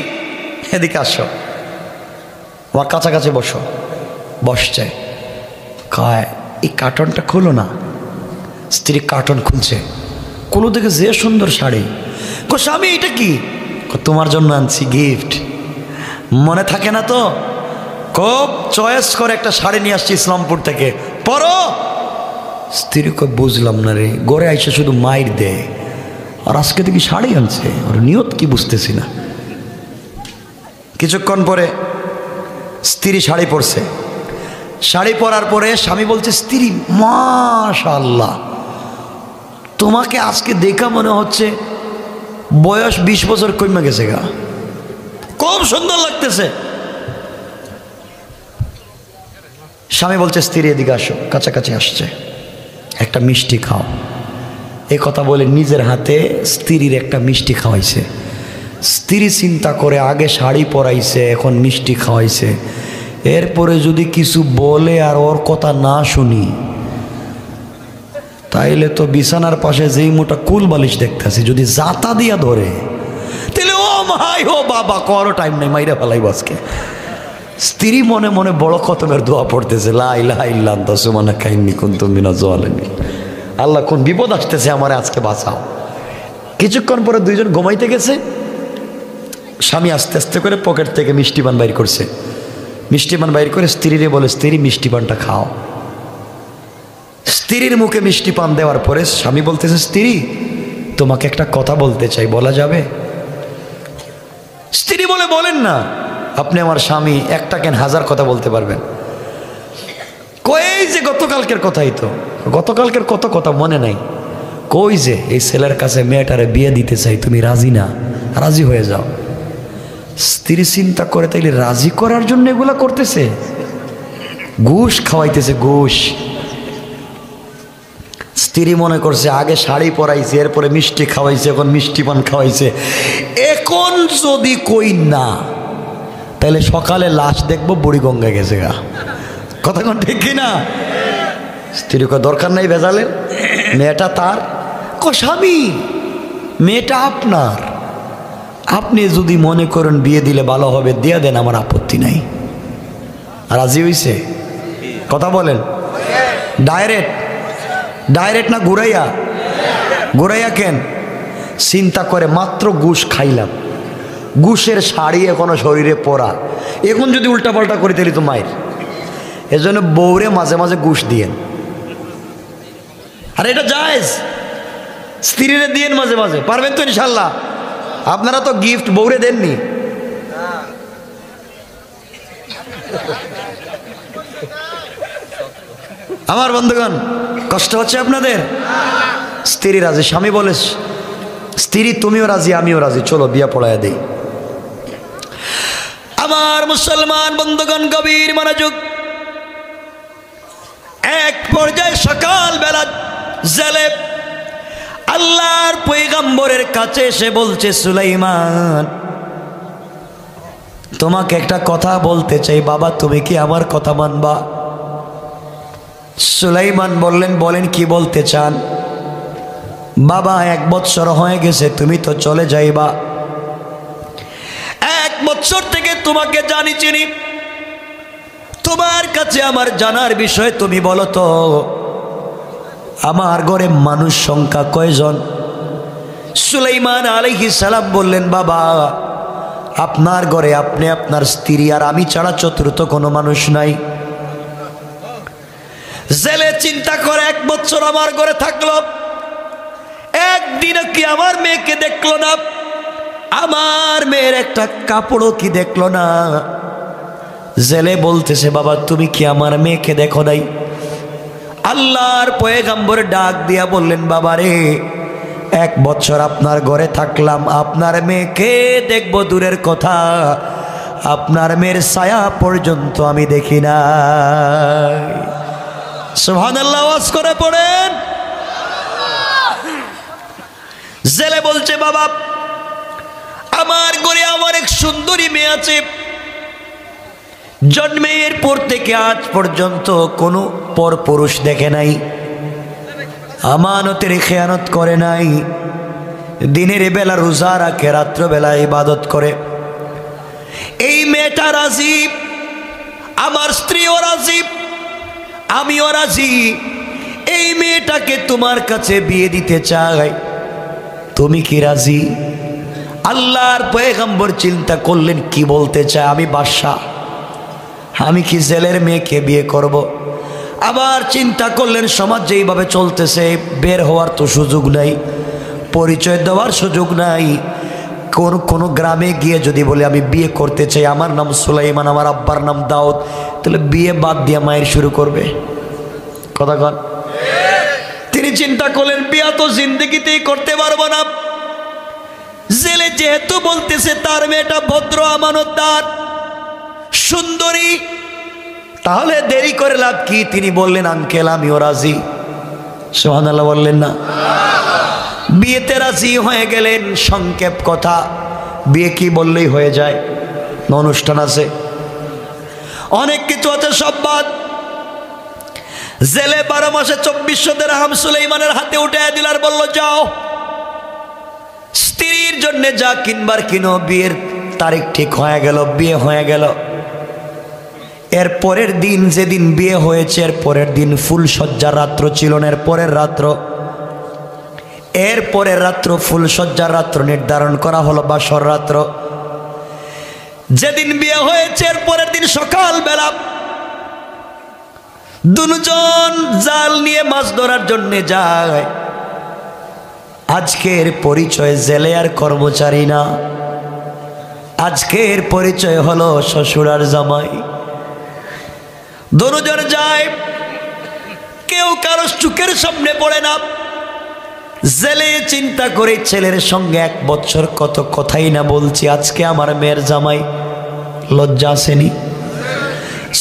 এদিকে আসো, আমার কাছাকাছি বসো। বসছে, কয় এই কার্টনটা খুলো না। স্ত্রী কার্টন খুলছে, কুলো দেখে যে সুন্দর শাড়ি। কো স্বামী এটা কি? তোমার জন্য আনছি গিফট। মনে থাকে না তো? খুব চয়েস করে একটা শাড়ি নিয়ে আসছি ইসলামপুর থেকে, পরো। স্ত্রী কয় বুঝলাম না রে, গড়ে আইসা শুধু মাইর দেয়, আর আজকে দেখি শাড়ি আনছে, ওর নিয়ত কি বুঝতেছি না। কিছুক্ষণ পরে স্ত্রী শাড়ি পরছে। শাড়ি পরার পরে স্বামী বলছে স্ত্রী, মাশাআল্লাহ, তোমাকে আজকে দেখা মনে হচ্ছে বয়স 20 বছর কমে গেছে গা, খুব সুন্দর লাগতেছে। স্বামী বলছে স্ত্রী এদিকে আসো, কাছাকাছি আসছে, একটা মিষ্টি খাও। এই কথা বলে নিজের হাতে স্ত্রীর একটা মিষ্টি খাওয়াইছে। স্ত্রী চিন্তা করে আগে শাড়ি পরাইছে, এখন মিষ্টি খাওয়াইছে, এরপরে যদি কিছু বলে আর ওর কথা না শুনি তাইলে তো বিছানার পাশে যেই মোটা কুল বালিশ দেখতেছি যদি জাতা দিয়া ধরে তাহলে ও মাই ও বাবা করো টাইম নেই, মাইরা ফেলাইব আজকে। স্ত্রী মনে মনে বড় খতমের দোয়া পড়তেছে, লা ইলাহা ইল্লা আনতা সুবহানাকা ইন্নী কুনতু মিনাজ জালিমিন। আল্লাহ কোন বিপদ আসতেছে, আমারে আজকে বাঁচাও। কিছুক্ষণ পরে দুইজন ঘুমাইতে গেছে। স্বামী আস্তে আস্তে করে পকেট থেকে মিষ্টি পান বাইর করছে। মিষ্টি পান বাইর করে স্ত্রীরে বলে, স্ত্রী মিষ্টি পানটা খাও। স্ত্রীর মুখে মিষ্টি পান দেওয়ার পরে স্বামী বলতেছে, স্ত্রী তোমাকে একটা কথা বলতে চাই, বলা যাবে? স্ত্রী বলে, বলেন না। আপনি আমার স্বামী, একটা কেন হাজার কথা বলতে পারবেন। কই যে গতকালকের কথাই তো, গতকালকের কত কথা মনে নাই। কই যে এই ছেলের কাছে মেয়েটারে বিয়ে দিতে চাই, তুমি রাজি না? রাজি হয়ে যাও। স্ত্রী চিন্তা করে, তাইলে রাজি করার জন্য এগুলা করতেছে, ঘুষ খাওয়াইতেছে, ঘুষ। স্ত্রী মনে করছে আগে শাড়ি পরাইছে, এরপরে মিষ্টি খাওয়াইছে, এখন মিষ্টি পান খাওয়াইছে, এখন যদি কই না তাহলে সকালে লাশ দেখবো বুড়িগঙ্গা গেছে গা। কথা কোন ঠিক কিনা? স্ত্রী কো দরকার নাই ভেজালের, মেয়েটা তার। কো স্বামী মেয়েটা আপনার, আপনি যদি মনে করেন বিয়ে দিলে ভালো হবে দিয়ে দেন, আমার আপত্তি নাই। রাজি হইছে? কথা বলেন। ডাইরেক্ট ডাইরেক্ট না ঘুরাইয়া? ঘুরাইয়া কেন? চিন্তা করে মাত্র ঘুষ খাইলাম, ঘুষের শাড়ি এখনো শরীরে পরা, এখন যদি উল্টা পাল্টা করি তাহলে তো মায়ের। এজন্য বউরে মাঝে মাঝে ঘুষ দিয়েন। আর এটা জায়েজ, স্ত্রীরে দিয়েন মাঝে মাঝে, পারবেন তো ইনশাল্লাহ? আপনারা তো গিফট বউরে দেননি। আমার বন্ধুগণ কষ্ট হচ্ছে আপনাদের? স্ত্রী রাজি, স্বামী বলে, স্ত্রী তুমিও রাজি আমিও রাজি, চলো বিয়া পড়াইয়া দেই। আমার মুসলমান বন্ধুগণ গভীর মনোযোগ। এক পর্যায়ে সকালবেলা জেলে আল্লাহর পয়গম্বরের কাছে এসে বলছে, সুলাইমান তোমাকে একটা কথা বলতে চাই, বাবা তুমি কি আমার কথা মানবা? সুলাইমান বললেন, বলেন কি বলতে চান? বাবা 1 বৎসর হয়ে গেছে, তুমি তো চলে যাইবা। 1 বৎসর থেকে তোমাকে জানি চিনি, তোমার কাছে আমার জানার বিষয় তুমি বলো তো, আমার ঘরে মানুষ সংখ্যা কয়জন? সুলাইমান আলাইহিস সালাম বললেন, বাবা আপনার ঘরে আপনি, আপনার স্ত্রী আর আমি ছাড়া চতুর্থ কোনো মানুষ নাই। জেলে চিন্তা করে 1 বছর আমার ঘরে থাকলো, একদিনও কি আমার মেয়েকে দেখলো না, আমার মেয়ের একটা কাপড়ও কি দেখলো না। জেলে বলতেছে, বাবা তুমি কি আমার মেয়েকে দেখো নাই? আল্লাহর পয়গম্বর ডাক দিয়া বললেন, বাবা রে 1 বছর আপনার ঘরে থাকলাম, আপনার মেয়েকে দেখবো দূরের কথা, আপনার মেয়ের ছায়া পর্যন্ত আমি দেখি না। সুবহানাল্লাহ আওয়াজ করে পড়েন। জেলে বলছে, বাবা আমার ঘরে আমার এক সুন্দরী মেয়ে আছে, জন্মের পর থেকে আজ পর্যন্ত কোনো পরপুরুষ দেখে নাই, আমানতের খেয়ানত করে নাই, দিনের বেলা রোজা রাখে, রাত্রবেলা ইবাদত করে। এই মেয়েটা রাজি, আমার স্ত্রীও রাজি, আমিও রাজি, এই মেয়েটাকে তোমার কাছে বিয়ে দিতে চাই, তুমি কি রাজি? আল্লাহর পয়গম্বর চিন্তা করলেন, কি বলতে চায়? আমি বাদশা, আমি কি জেলের মেয়েকে বিয়ে করব? আবার চিন্তা করলেন, সমাজ যেইভাবে চলতেছে বের হওয়ার তো সুযোগ নাই, পরিচয় দেওয়ার সুযোগ নাই। কোনো গ্রামে গিয়ে যদি বলে আমি বিয়ে করতে চাই, আমার নাম সুলাইমান, আমার আব্বার নাম দাউদ, তাহলে বিয়ে বাদ দিয়ে মায়ের শুরু করবে। কথা কন। তিনি চিন্তা করলেন, বিয়া তো জিন্দগিতেই করতে পারবো না। জেলে যেহেতু বলতেছে তার মেয়েটা ভদ্র, আমানতদার, সুন্দরী, তাহলে দেরি করে লাভ কি? তিনি বললেন, আঙ্কেল আমিও রাজি। সুবহানাল্লাহ বললেন না? বিয়েতে রাজি হয়ে গেলেন। সংক্ষেপ কথা, বিয়ে কি বললেই হয়ে যায়, অনুষ্ঠান আছে, অনেক কিছু আছে, সব বাদ। জেলে 12 মাসে 2400 দিরহাম সুলাইমানের হাতে উঠে দিল আর বলল, যাও স্ত্রীর জন্য যা কিনবার কিনো। বিয়ের তারিখ ঠিক হয়ে গেল, বিয়ে হয়ে গেল। এর পরের দিন, যেদিন বিয়ে হয়েছে এর পরের দিন ফুলসজ্জার রাত্র ছিল না, এর পরের রাত্র ফুলসজ্জার রাত্র নির্ধারণ করা হলো, বাসর রাত্র। যেদিন বিয়ে হয়েছে এর পরের দিন সকালবেলা দুজন জাল নিয়ে মাছ ধরার জন্য যায়। আজকের পরিচয় জেলে আর কর্মচারী না, আজকের পরিচয় হলো শ্বশুর আর জামাই। দুজন যায়, কেউ কারো চোখের সামনে পড়ে না। জেলে চিন্তা করে ছেলের সঙ্গে 1 বছর কত কথাই না বলছি, আজকে আমার মেয়ের জামাই, লজ্জা আসেনি?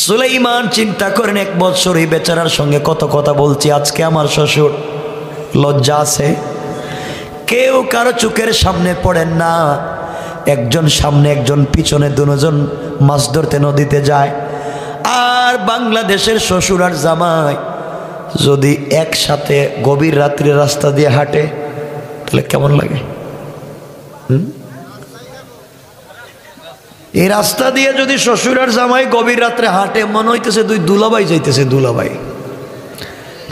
সুলাইমান চিন্তা করেন 1 বছর এই বেচারার সঙ্গে কত কথা বলছি, আজকে আমার শ্বশুর, লজ্জা আছে? কেউ কারো চোখের সামনে পড়েন না, একজন সামনে একজন পিছনে, দুজন মাছ ধরতে নদীতে যায়। আর বাংলাদেশের শ্বশুর আর জামাই যদি একসাথে গভীর রাত্রে রাস্তা দিয়ে হাঁটে তাহলে কেমন লাগে? এই রাস্তা দিয়ে যদি শ্বশুর আর জামাই গভীর রাত্রে হাঁটে, মনে হইতেছে দুই দুলাভাই যাইতেছে, দুলাভাই।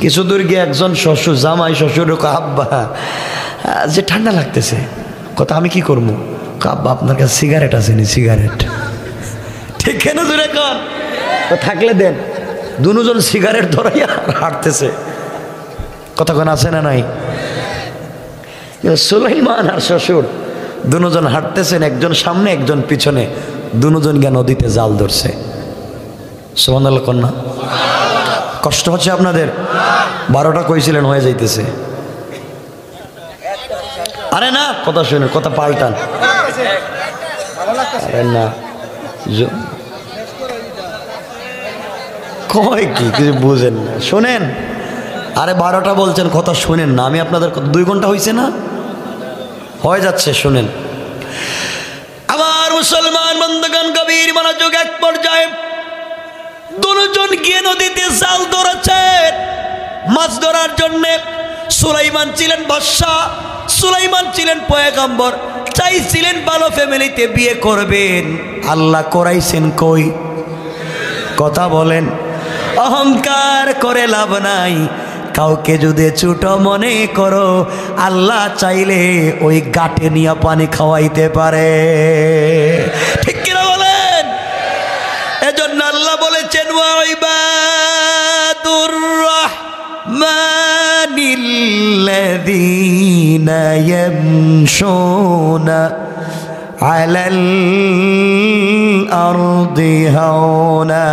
কিছু দূর গিয়ে একজন শ্বশুর জামাই শ্বশুর আব্বা যে ঠান্ডা লাগতেছে, কথা আমি কি করবো? আব্বা আপনার কাছে সিগারেট আছে নি? সিগারেট ঠিক কেন দূরে কন থাকলে দেন। দুজন সিগারেট ধরাইয়া হাঁটতেছে, কতক্ষণ আছে না নাই? সুলাইমান আর শ্বশুর দুজন হাঁটতেছেন, একজন সামনে একজন পিছনে, দুজন গিয়ে নদীতে জাল ধরছে। সুবহানাল্লাহ কন্যা, কষ্ট হচ্ছে আপনাদের? 12টা কইছিলেন, হয়ে যাইতেছে। আরে না, কথা শুনে, কথা পাল্টান। আরে না, কয় কি কিছু বুঝেন না, শোনেন। আরে 12টা বলছেন, কথা শুনেন না। আমি আপনাদের 2 ঘন্টা হয়েছে না, হয়ে যাচ্ছে, শুনেন। আমার মুসলমান বন্ধুগণ, গভীর মনোযোগ। এক পর্যায়ে দুজন গিয়ে নদীতে জাল ধরেছেন মাছ ধরার জন্য। সুলাইমান ছিলেন বাদশা, সুলাইমান ছিলেন পয়গম্বর, চাইছিলেন ভালো ফ্যামিলিতে বিয়ে করবেন। আল্লাহ করাইছেন কই? কথা বলেন। অহংকার করে লাভ নাই, কাউকে যদি ছোট মনে করো, আল্লাহ চাইলে ওই গাটে নিয়ে পানি খাওয়াইতে পারে, ঠিক কিনা বলেন? এজন্য আল্লাহ বলেছেন, ওয়াইবাদুর রাহমানিল্লাযীনা ইয়ামশুনা আলাল আরদি হাওনা।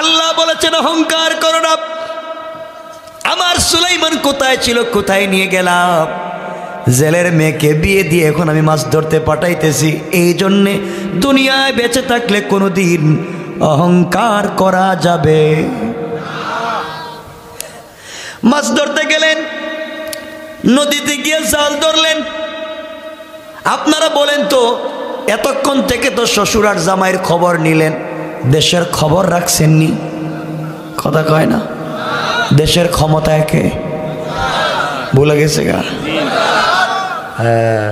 আল্লাহ বলেছেন, অহংকার করো না। আমার সুলাইমান কোথায় ছিল, কোথায় নিয়ে গেলাম? জেলের মেয়েকে বিয়ে দিয়ে এখন আমি মাছ ধরতে পাঠাইতেছি। এই জন্যে দুনিয়ায় বেঁচে থাকলে কোনোদিন অহংকার করা যাবে। মাছ ধরতে গেলেন, নদীতে গিয়ে জাল ধরলেন। আপনারা বলেন তো, এতক্ষণ থেকে তো শ্বশুর আর জামাইয়ের খবর নিলেন, দেশের খবর রাখছেননি? কথা কয় না? দেশের ক্ষমতা একে ভুলে গেছে গা? হ্যাঁ,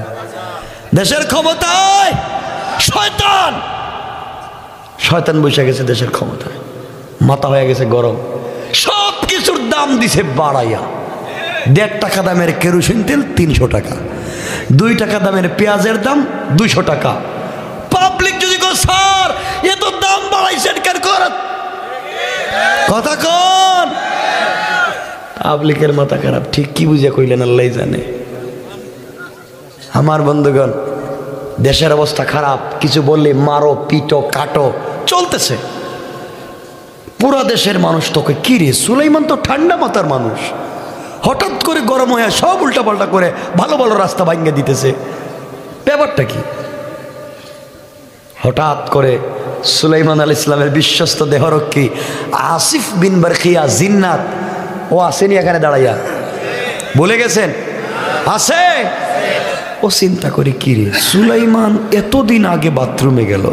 দেশের ক্ষমতায় শয়তান, শয়তান বসে গেছে দেশের ক্ষমতায়, মাথা হয়ে গেছে গরম। সব কিছুর দাম দিছে বাড়াইয়া। 1.5 টাকা দামের কেরোসিন তেল 300 টাকা, 2 টাকা দামের পেঁয়াজের দাম 200 টাকা। পাবলিক যদি কো, স্যার এত দাম বাড়াইছেন কেন? কথা কোন? পাবলিকের মাথা খারাপ, ঠিক কি বুঝে কইলেন আল্লাহ জানে। আমার বন্ধুগণ, দেশের অবস্থা খারাপ, কিছু বললে মারো, পিটো, কাটো চলতেছে। পুরো দেশের মানুষ তোকে কি রে, সুলাইমান তো ঠান্ডা মাথার মানুষ, হঠাৎ করে গরম হয়ে সব উল্টাপাল্টা করে ভালো ভালো রাস্তা ভাঙিয়ে দিতেছে। ব্যাপারটা কি? হঠাৎ করে সুলাইমান আলাইহিস সালামের বিশ্বস্ত দেহরক্ষী আসিফ বিন বারখিয়া জিন্নাত, ও আসেনি এখানে দাঁড়াইয়া? বলে গেছেন আছে? ও চিন্তা করে কি রে, সুলাইমান এতদিন আগে বাথরুমে গেল,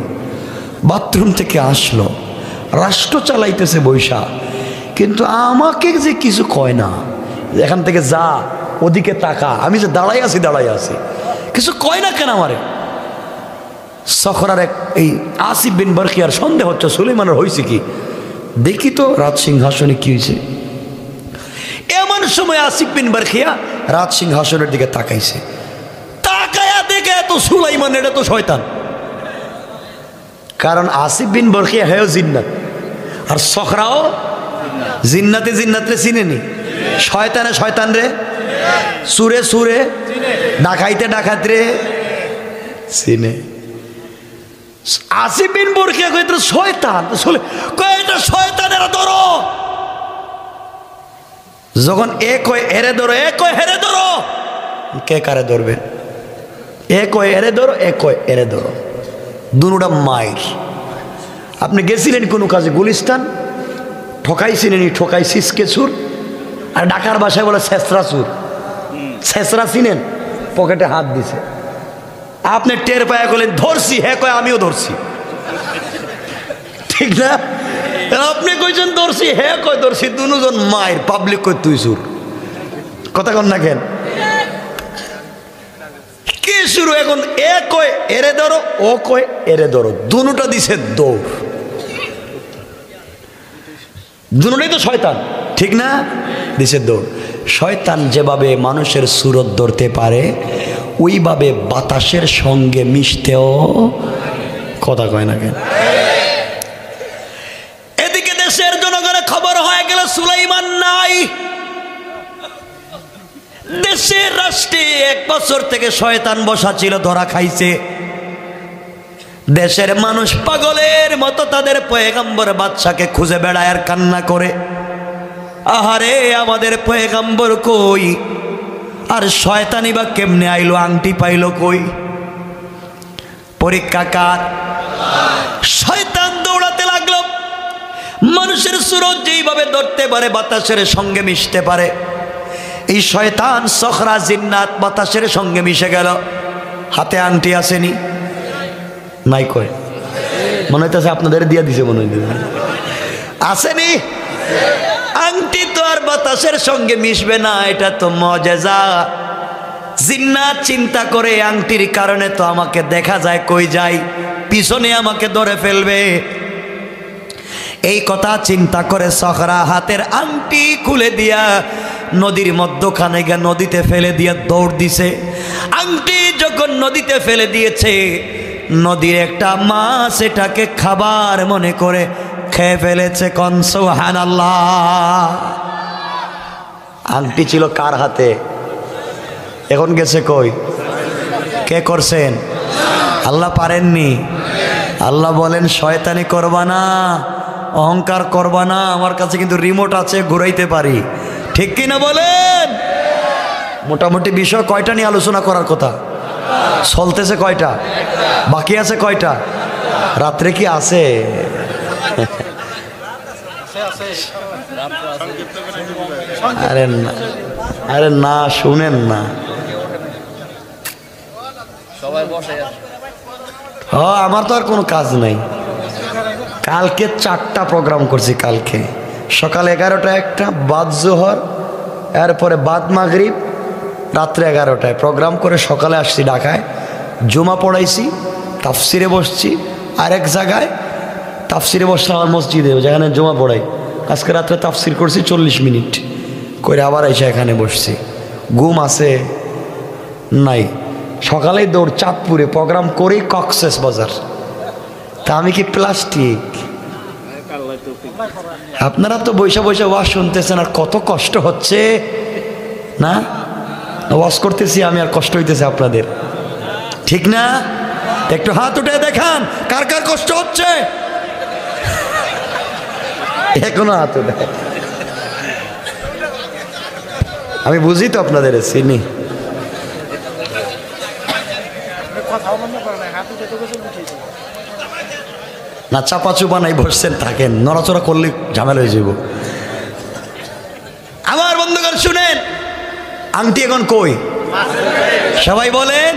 বাথরুম থেকে আসলো, রাষ্ট্র চালাইতেছে বৈশা, কিন্তু আমাকে যে কিছু কয় না, এখান থেকে যা, ওদিকে তাকা, আমি যে দাঁড়াই আছি, কিছু কয় না কেন আমারে? সখরার এই আসিফ বিন বরখিয়ার সন্দেহ হচ্ছে সুলাইমানের হয়েছে কি, দেখি তো রাজ সিংহাসনে কি হয়েছে। এমন সময় আসিফ বিন বরখিয়া রাজ সিংহাসনের দিকে তাকাইছে, তাকায়া দেখে এত সুলাইমান, এটা তো শয়তান। কারণ আসিফ বিন বরখিয়া হেও জিন্নাত, আর সখরাও জিন্নাতে চিনেনি, শয়তান রে, সুরে ডাকাত রে চিনে। আসিফ বিন বরখিয়া কইতে শয়তান, কয়টা শয়তানেরা ধরো, যখন এ কয় এরে ধরো, এ কয় হেরে ধরো, কে কারে ধরবে? এ কয় এরে ধরো, এ কয় এরে ধরো, দুটা মাইর। আপনি গেছিলেন কোনো কাজে গুলিস্তান, ঠকাইছিস কেসুর, আর ঢাকার ভাষায় বলে ছেসরা চুর, ছেসরা চিনেন, পকেটে হাত দিছে, আপনি টের পায়া করলেন ধরছি, হ্যাঁ কয় আমিও ধরছি, ঠিক না? আপনি কইছেন ধরছি, হ্যাঁ কয় ধরছি, দুজন মায়ের, পাবলিক কই তুই চুর, কথা কন না কেন? কি শুরু এখন, এ কয় এরে ধরো, ও কয় এরে ধরো, দুটা দিছে দৌড়, দুটাই তো শয়তান, ঠিক না? দিছে দৌড়। শয়তান যেভাবে মানুষের সুরত ধরতে পারে, ওইভাবে বাতাসের সঙ্গে মিশতেও, কথা কয় না কেন? এদিকে দেশের জনগণের খবর হয়ে গেল সুলাইমান নাই। দেশের রাষ্ট্রে 1 বছর থেকে শয়তান বসা ছিল, ধরা খাইছে। দেশের মানুষ পাগলের মতো তাদের পয়গম্বর বাদশাকে খুঁজে বেড়ায় আর কান্না করে, আহারে আমাদের পয়গম্বর কই, আর শয়তানি বা কেমনে আইলো, আংটি পাইলো কই? পরীক্ষা কার? শয়তান দৌড়াতে লাগলো। মানুষের সুরত যেইভাবে ধরতে পারে, বাতাসের সঙ্গে মিশতে পারে, এই শয়তান সখরা জিন্নাত বাতাসের সঙ্গে মিশে গেল। হাতে আংটি আসেনি, নাই কয়, মনে হইতেছে আপনাদের দিয়া দিছে, মনে হইতেছে আসেনি। আংটি তো আর বাতাসের সঙ্গে মিশবে না, এটা তো মুজিজা। জিন্নাত চিন্তা করে, আংটির কারণে তো আমাকে দেখা যায় কই যাই, পিছনে আমাকে ধরে ফেলবে। এই কথা চিন্তা করে সখরা হাতের আংটি খুলে দিয়া নদীর মধ্যখানে গিয়ে নদীতে ফেলে দিয়া দৌড় দিছে। আংটি যখন নদীতে ফেলে দিয়েছে, নদীর একটা মাছ এটাকে খাবার মনে করে খেয়ে ফেলেছে। কোন সুবহানাল্লাহ। আংটি ছিল কার হাতে? এখন গেছে কই? কে করছেন? আল্লাহ পারেননি। আল্লাহ বলেন শয়তানি করবা না, অহংকার করবা না, আমার কাছে কিন্তু রিমোট আছে, ঘুরাইতে পারি, ঠিক কিনা বলেন? মোটামুটি বিষয় কয়টা নিয়ে আলোচনা করার কথা? চলতেছে কয়টা? বাকি আছে কয়টা? রাত্রে কি আছে? আরে না, শুনেন না, আমার তো আর কোনো কাজ নাই। কালকে 4টা প্রোগ্রাম করছি। কালকে সকাল 11টায় একটা, বাদ জোহর, এরপরে বাদ মাগরিব, রাত্রে 11টায় প্রোগ্রাম করে সকালে আসছি ঢাকায়, জুমা পড়াইছি, তাফসিরে বসছি, আরেক জায়গায় তাফসিরে বসলাম আমার মসজিদে, যেখানে জুমা পড়াই। আজকে রাত্রে তাফসির করছি 40 মিনিট করে, আবার এসে এখানে বসছি। ঘুম আছে নাই। সকালেই দৌড় চাঁদপুরে, প্রোগ্রাম করেই কক্সেস বাজার। তা আমি কি প্লাস্টিক? আপনারা তো বৈশা বৈশা ওয়াজ শুনতেছেন, আর কত কষ্ট হচ্ছে না? ওয়াজ করতেছি আমি, আর কষ্ট হইতেছে আপনাদের, ঠিক না? একটু হাত উঠে দেখান কার কার কষ্ট হচ্ছে। এখনো হাত উঠে, আমি বুঝি তো আপনাদের, চিনি। না চাপা চুপা নাই, বসছেন থাকেন, নড়াচড়া করলে ঝামেলা হয়ে যাব। আমার বন্ধুগণ শুনেন, আংটি এখন কই? সবাই বলেন।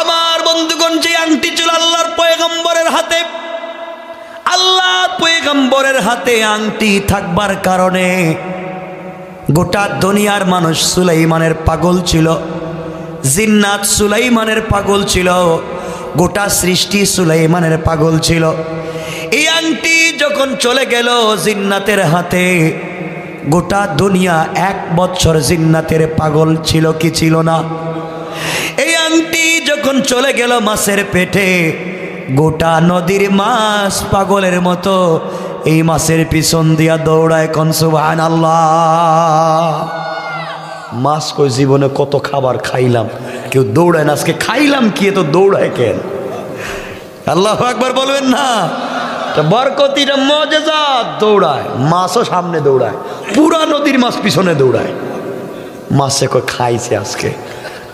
আমার বন্ধুগণ, যে আংটি ছিল আল্লাহর পয়গম্বরের হাতে, আল্লাহর পয়গম্বরের হাতে আংটি থাকবার কারণে গোটা দুনিয়ার মানুষ সুলাইমানের পাগল ছিল, জিন্নাত সুলাইমানের পাগল ছিল, গোটা সৃষ্টি সুলাইমানের পাগল ছিল। এই আংটি যখন চলে গেল জিন্নাতের হাতে, গোটা দুনিয়া 1 বছর জিন্নাতের পাগল ছিল কি ছিল না? এই আংটি যখন চলে গেল মাছের পেটে, গোটা নদীর মাছ পাগলের মতো এই মাছের পিছন দিয়া দৌড়ায়। কোন সুবহানাল্লাহ। মাছ কই জীবনে কত খাবার খাইলাম, কেউ দৌড়ায় না, আজকে খাইলাম কি এত দৌড়ায় কেন? আল্লাহু আকবার বলবেন না? বরকতিটা মজেজা, দৌড়ায় মাছও সামনে দৌড়ায়, পুরা নদীর মাছ পিছনে দৌড়ায়। মাছে কই খাইছে আজকে,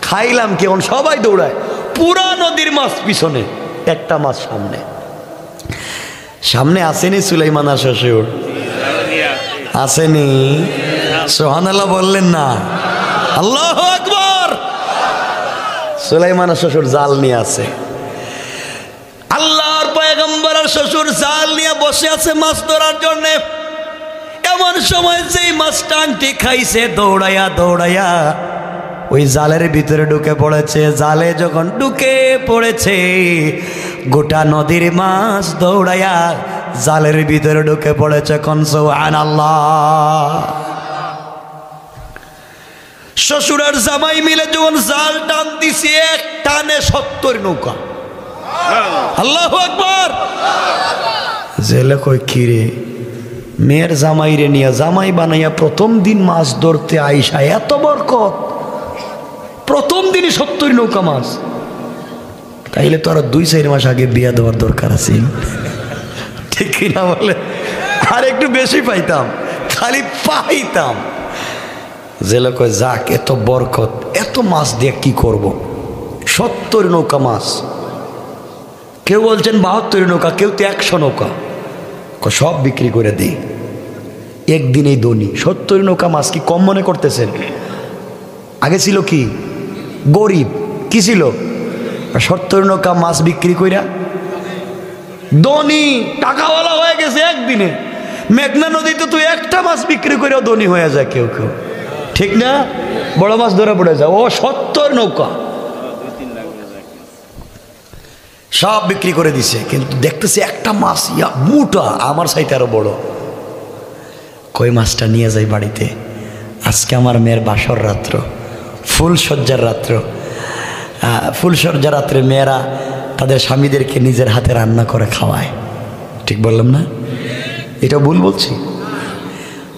খাইলাম কি? এখন সবাই দৌড়ায়, পুরা নদীর মাছ পিছনে, একটা মাছ সামনে। সামনে আসেনি সুলাইমানের শ্বশুর? আসেনি? সুবহানাল্লাহ বললেন না? আল্লাহু আকবার। সুলাইমানের শ্বশুর জাল নিয়ে আছে, আল্লাহর পয়গম্বরের শ্বশুর জাল নিয়ে বসে আছে মাছ ধরার জন্য। এমন সময় যেই মাছটা আংটি খাইছে, দৌড়াইয়া দৌড়াইয়া ওই জালের ভিতরে ঢুকে পড়েছে। জালে যখন ঢুকে পড়েছে, গোটা নদীর মাছ দৌড়াইয়া জালের ভিতরে ঢুকে পড়েছে। কোন সুবহানাল্লাহ। শ্বশুরের জামাই মিলে যখন জাল টান দিছে, এক টানে 70 নৌকা। আল্লাহু আকবার। জেলে কই কিরে, মেয়ের জামাই রে নিয়ে জামাই বানাইয়া প্রথম দিন মাছ ধরতে আইসা এত বরকত, প্রথম দিনই 70 নৌকা মাছ। তাইলে তো আরো 2-4 মাস আগে বিয়া দেওয়ার দরকার আছে, ঠিক কিনা বলে? আর একটু বেশি পাইতাম, খালি পাইতাম। জেলে কয় যাক, এত বরকত, এত মাছ দিয়ে কি করব? 70 নৌকা মাছ। কেউ বলছেন 72 নৌকা, কেউ তো 100 নৌকা। সব বিক্রি করে দিই, একদিনেই ধনী। 70 নৌকা মাছ কি কম মনে করতেছেন? আগে ছিল কি গরিব, কি ছিল? 70 নৌকা মাছ বিক্রি কইরা ধনী, টাকাওয়ালা হয়ে গেছে একদিনে। মেঘনা নদীতে তো একটা মাছ বিক্রি করেও ধনী হয়ে যায় কেউ কেউ, ঠিক না? বড় মাছ ধরে পড়ে যায়। ও 70 নৌকা সব বিক্রি করে দিছে, কিন্তু দেখতেছে একটা মাছ ইয়া মোটা, আমার সাইতে আরো বড়। কই মাছটা নিয়ে যাই বাড়িতে, আজকে আমার মেয়ের বাসর রাত্র, ফুলসজ্জার রাত্র। ফুলসজ্জার রাত্রে মেয়েরা তাদের স্বামীদেরকে নিজের হাতে রান্না করে খাওয়ায়, ঠিক বললাম না? এটা ভুল বলছি?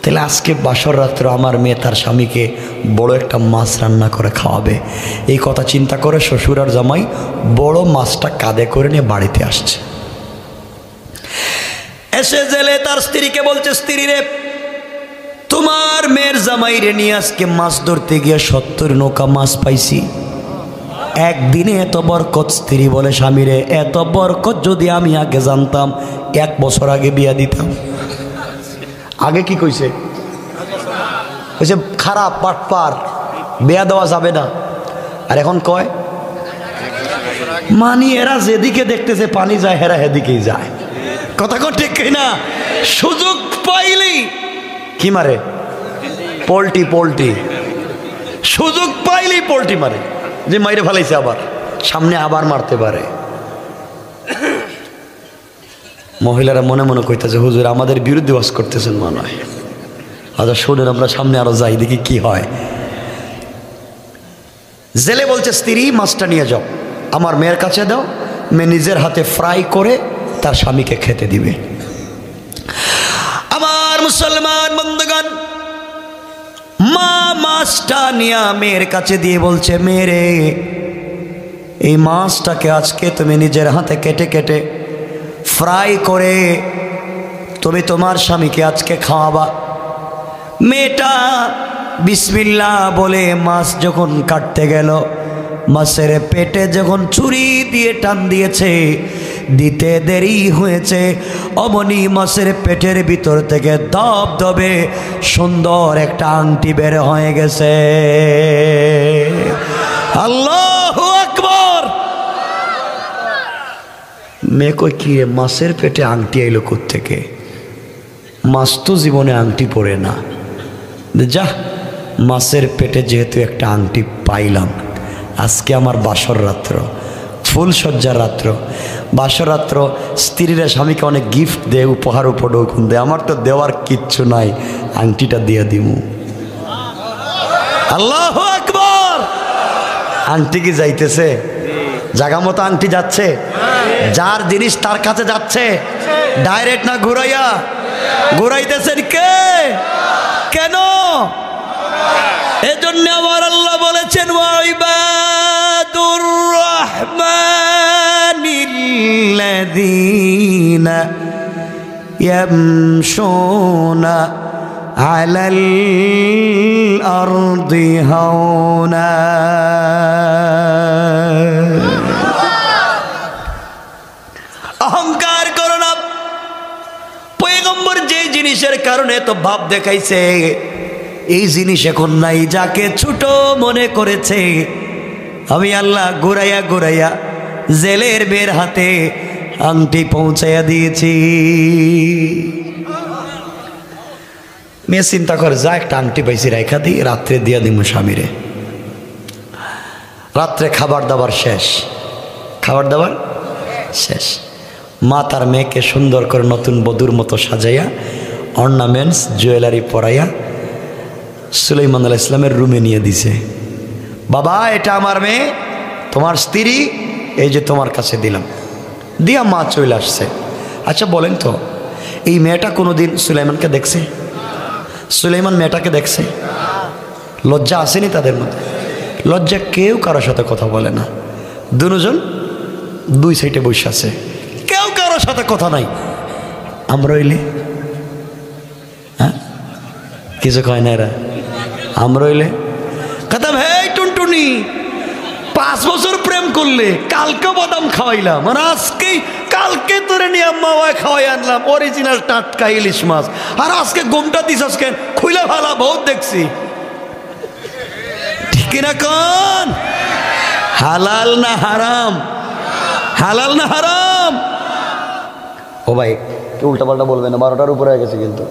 তাহলে আজকে বাসর রাত্র আমার মেয়ে তার স্বামীকে বড় একটা মাছ রান্না করে খাওয়াবে, এই কথা চিন্তা করে শ্বশুর আর জামাই বড় মাছটা কাঁধে করে নিয়ে বাড়িতে আসছে। এসে জেলে তার স্ত্রীকে বলছে, স্ত্রী রে, তোমার মেয়ের জামাই রে নিয়ে আজকে মাছ ধরতে গিয়ে 70 নৌকা মাছ পাইছি, একদিনে এত বরকত। স্ত্রী বলে, স্বামী রে, এত বরকত যদি আমি আগে জানতাম 1 বছর আগে বিয়া দিতাম। আগে কি কইছে? কইছে খারাপ, পাটপার, বিয়া দেওয়া যাবে না। আর এখন কয় মানি, এরা যেদিকে দেখতেছে পানি যায়, হেরা হেদিকেই যায়। কথা কন ঠিক না? সুযোগ পাইলেই কি মারে? পোল্ট্রি। পোল্ট্রি সুযোগ পাইলেই পোল্ট্রি মারে, যে মাইরে ফেলাইছে, আবার সামনে আবার মারতে পারে। মহিলারা মনে মনে কইতেছে, হুজুর আমাদের বিরুদ্ধে ওয়াজ করতেছেন মনে হয়। আচ্ছা শোনেন, আমরা সামনে আরো যাই, দেখি কি হয়। জেলে বলছে, স্ত্রী মাছটা নিয়ে যাও, আমার মেয়ের কাছে দাও, মেয়ে নিজের হাতে ফ্রাই করে তার স্বামীকে খেতে দিবে। আমার মুসলমান বন্ধুগণ, মা মাছটা নিয়ে মেয়ের কাছে দিয়ে বলছে, মেয়েরে, এই মাছটাকে আজকে তুমি নিজের হাতে কেটে কেটে ফ্রাই করে তুমি তোমার স্বামীকে আজকে খাওয়াবা। মেয়েটা বিসমিল্লাহ বলে মাছ যখন কাটতে গেল, মাছের পেটে যখন ছুরি দিয়ে টান দিয়েছে, দিতে দেরি হয়েছে, অমনি মাছের পেটের ভিতর থেকে ধবধবে সুন্দর একটা আংটি বের হয়ে গেছে। আল্লাহু আকবার। মেয়ে কই কি রে, মাছের পেটে আংটি এলো কোত্থেকে? মাছ তো জীবনে আংটি পরে না। যা, মাছের পেটে যেহেতু একটা আংটি পাইলাম, আজকে আমার বাসর রাত্র, ফুল সজ্জার রাত্র, বাসর রাত্র। স্ত্রীরা স্বামীকে অনেক গিফট দেয়, উপহার উপঢৌকন দেয়, আমার তো দেওয়ার কিচ্ছু নাই, আংটিটা দিয়ে দিমু। আল্লাহু আকবার। আংটি কি যাইতেছে? জাগা মতো আংটি যাচ্ছে? যার জিনিস তার কাছে যাচ্ছে, ডাইরেক্ট না ঘুরাইয়া? ঘুরাইতেছেন কে? কেন? এজন্য আমার আল্লাহ বলেছেন, ওয়াইবাদুর রাহমানিল্লাযীনা ইয়ামশুনা আলাল আরদি হাওনা। অহংকার করো না। পয়গম্বর যে জিনিসের কারণে তো ভাব দেখাইছে, এই জিনিস এখন নাই। যাকে ছোট মনে করেছে, আমি আল্লাহ ঘুরাইয়া ঘুরাইয়া জেলের বের হাতে আংটি পৌঁছাইয়া দিয়েছি। মেয়ে চিন্তা করে, যা একটা আংটি পাইছি রাইখা দিই, রাত্রে দিয়া দিব স্বামীরে। রাত্রে খাবার দাবার শেষ, খাবার দাবার শেষ। মা তার মেয়েকে সুন্দর করে নতুন বধূর মতো সাজাইয়া, অর্নামেন্টস জুয়েলারি পরাইয়া সুলাইমান আলাইহিস সালামের রুমে নিয়ে দিছে। বাবা, এটা আমার মেয়ে, তোমার স্ত্রী, এই যে তোমার কাছে দিলাম। দিয়া মা চলে আসছে। আচ্ছা বলেন তো, এই মেয়েটা কোনোদিন সুলাইমানকে দেখছে? সুলাইমান মেয়েটাকে দেখছে? লজ্জা আসেনি তাদের মধ্যে? লজ্জা কেউ কারোর সাথে কথা বলে না। দুজন দুই সাইডে বসে আছে, কেউ কারোর সাথে কথা নাই। আমরা হইলে হ্যাঁ কিছু কয় না এরা। আমরা হইলে কথা, এই টুনটুনি 5 বছর প্রেম করলে, কালকে বাদাম খাওয়াইলাম, আর আজকেই কালকে তোরে নিয়ে মাওয়ায় খাওয়াই আনলাম অরিজিনাল টাটকা ইলিশ মাছ, আর আজকে গোমটা দিস আজকে খুইলা ভালা বহুত দেখছি। ঠিক না কোন? হালাল না হারাম? হালাল না হারাম? ও ভাই উল্টা পাল্টা বলবে না, 12টার উপরে হয়ে গেছে কিন্তু।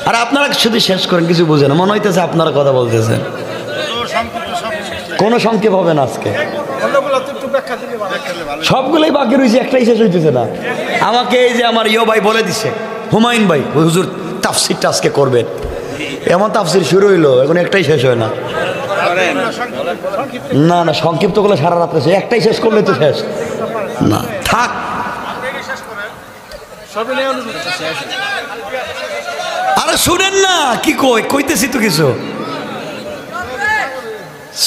আর আপনারা শুধু শেষ করেন, কিছু বুঝেন, মনে হইতেছে আপনারা কথা বলতেছেন। কোনো সংক্ষেপ হবে না আজকে, সবগুলোই বাকি রয়েছে, একটাই শেষ হইতেছে না। আমাকে এই যে আমার ভাই বলে দিছে, হুমায়ুন ভাই হুজুর তাফসিরটা আজকে করবেন। এমন তাফসির শুরু হইলো, এখন একটাই শেষ হয় না। না না, সংক্ষিপ্ত করলে সারা রাত্রে শেষ, একটাই শেষ করলে তো শেষ না। থাক, আরে শুনেন না কি কইতেছি তো কিছু।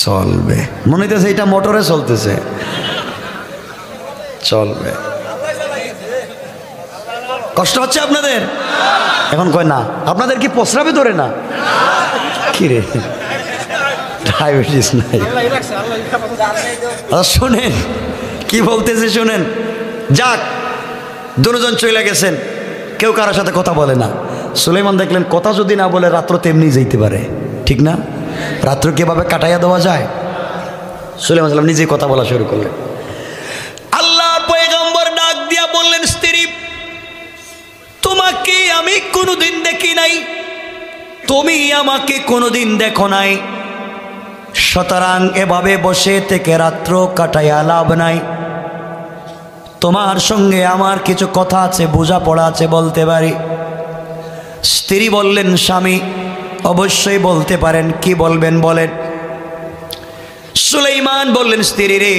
চলবে মনে হইতেছে এটা মোটরে চলতেছে, চলবে। কষ্ট হচ্ছে আপনাদের? এখন কয় না, আপনাদের কি প্রস্রাবে ধরে না? কি রে, ডায়াবেটিস নাই? শোনেন কি বলতেছে, শোনেন। যাক, দুজন চলে গেছেন, কেউ কারোর সাথে কথা বলে না। সুলাইমান দেখলেন, কথা যদি না বলে রাত্র তেমনি যেতে পারে, ঠিক না? রাত্র কিভাবে কাটাইয়া দেওয়া যায়? সুলাইমান সাল্লাম নিজেই কথা বলা শুরু করলেন। আল্লাহর পয়গম্বর ডাক দিয়া বললেন, স্ত্রী, তোমাকে আমি কোনোদিন দেখি নাই, তুমি আমাকে কোনোদিন দেখো নাই, সুতরাং এভাবে বসে থেকে রাত্র কাটাইয়া লাভ নাই। তোমার সঙ্গে আমার কিছু কথা আছে, বোঝাপড়া আছে, বলতে পারি। স্ত্রী বললেন, স্বামী অবশ্যই বলতে পারেন, কি বলবেন বলেন। সুলাইমান বললেন, স্ত্রী রে,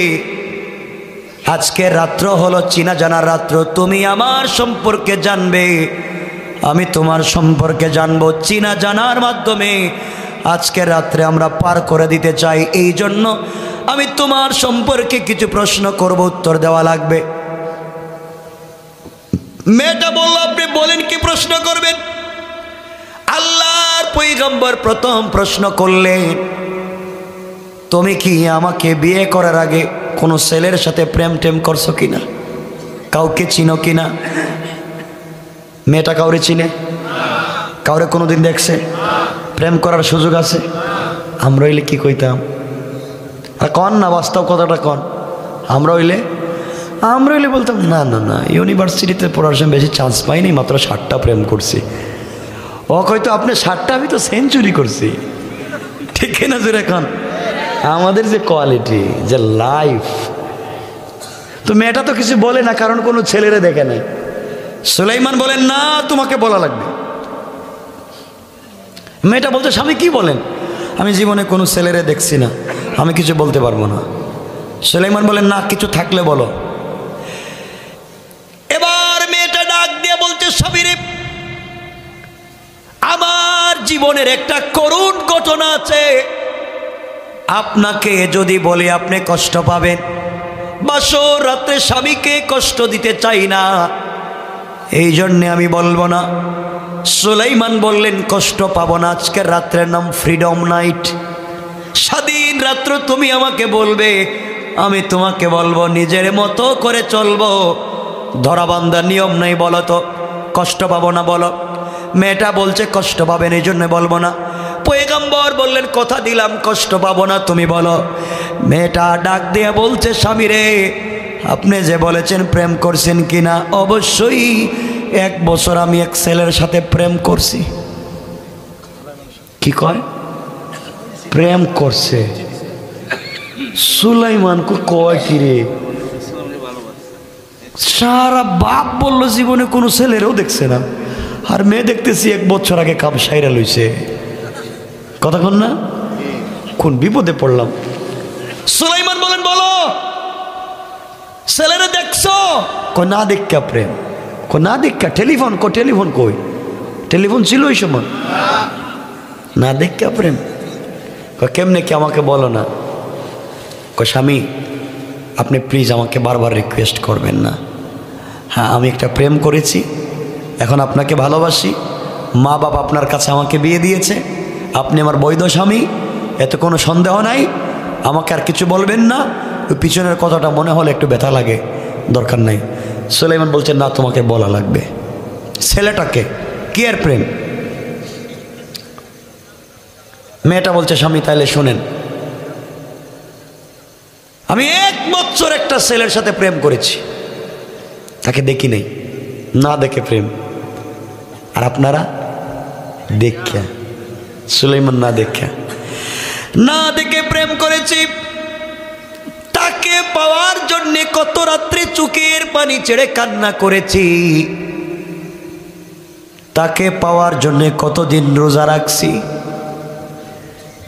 আজকের রাত্র হলো চিনা জানার রাত্র, তুমি আমার সম্পর্কে জানবে, আমি তোমার সম্পর্কে জানবো। চিনা জানার মাধ্যমে আজকের রাত্রে আমরা পার করে দিতে চাই, এই জন্য আমি তোমার সম্পর্কে কিছু প্রশ্ন করব, উত্তর দেওয়া লাগবে। মেয়েটা বলল, আপনি বলেন কি প্রশ্ন করবেন। আল্লাহর পয়গম্বর প্রথম প্রশ্ন করলেন, তুমি কি আমাকে বিয়ে করার আগে কোনো ছেলের সাথে প্রেম টেম করছো কিনা? কাউকে চিনো কিনা? মেয়েটা কাউরে চিনে? কাউরে কোনোদিন দেখছে? প্রেম করার সুযোগ আছে? আমরা হইলে কি কইতাম? আর কন না, বাস্তব কথাটা কন। আমরা হইলে বলতাম না না না, ইউনিভার্সিটিতে পড়ার সময় বেশি চান্স পাইনি, মাত্র 60টা প্রেম করছি। ও হয়তো আপনি 60টা, আমি তো সেঞ্চুরি করছি। ঠিক না জোরে এখন? আমাদের যে কোয়ালিটি, যে লাইফ। তো মেয়েটা তো কিছু বলে না, কারণ কোনো ছেলেরে দেখে নাই। সুলাইমান বলেন না, তোমাকে বলা লাগবে। মেয়েটা বলছে স্বামী কি বলেন? আমি জীবনে কোনো ছেলেরে দেখছি না, আমি কিছু বলতে পারবো না। সুলাইমান বলেন না, কিছু থাকলে বলো। এবার মেয়েটা ডাক দিয়ে বলছে স্বামী রে, আমার জীবনের একটা করুণ ঘটনা আছে, আপনাকে যদি বলি আপনি কষ্ট পাবেন। বাসর রাত্রে স্বামীকে কষ্ট দিতে চাই না, এই জন্যে আমি বলবো না। সুলাইমান বললেন কষ্ট পাবো না, আজকের রাত্রের নাম ফ্রিডম নাইট, স্বাধীন রাত্র। তুমি আমাকে বলবে, আমি তোমাকে বলবো, নিজের মতো করে চলবো, ধরাবান্ধার নিয়ম নেই। বলো তো কষ্ট পাবো না বলো। মেয়েটা বলছে কষ্ট পাবেন, এই জন্য বলবো না। পয়গম্বর বললেন কথা দিলাম কষ্ট পাবো না, তুমি বলো। মেয়েটা ডাক দিয়ে বলছে স্বামী রে, আপনি যে বলেছেন প্রেম করছেন কিনা? অবশ্যই 1 বছর আমি এক ছেলের সাথে প্রেম করছি। কি কয়? প্রেম করছে। সুলাইমান কয় কি রে? সারা বাপ বললো জীবনে কোনো ছেলেরও দেখছে না, আর মেয়ে দেখতেছি 1 বছর আগে কাম সাইরা লইছে। কথা কন না? কোন বিপদে পড়লাম। সুলাইমান বলেন বলো, ছেলেরা দেখছো? কই না দেখা প্রেম। কই না দেখা। টেলিফোন টেলিফোন কই? টেলিফোন ছিল ওই সময়? না দেখা প্রেম। কই কেমনে কি আমাকে বলো না। কই স্বামী আপনি প্লিজ আমাকে বারবার রিকোয়েস্ট করবেন না। হ্যাঁ আমি একটা প্রেম করেছি, এখন আপনাকে ভালোবাসি, মা বাবা আপনার কাছে আমাকে বিয়ে দিয়েছে, আপনি আমার বৈধ স্বামী, এতে কোনো সন্দেহ নাই, আমাকে আর কিছু বলবেন না। ওই পিছনের কথাটা মনে হলে একটু ব্যথা লাগে, দরকার নাই। সুলাইমান বলছেন না তোমাকে বলা লাগবে। ছেলেটাকে কি আর প্রেম? মেয়েটা বলছে স্বামী তাইলে শোনেন, আমি 1 বছর একটা ছেলের সাথে প্রেম করেছি, তাকে দেখি নাই, না দেখে প্রেম। আর আপনারা দেখা? সুলাইমান না দেখে প্রেম করেছি। তাকে পাওয়ার জন্য কত রাত্রে চোখের পানি ছেড়ে কান্না করেছি, তাকে পাওয়ার জন্য কতদিন রোজা রাখছি,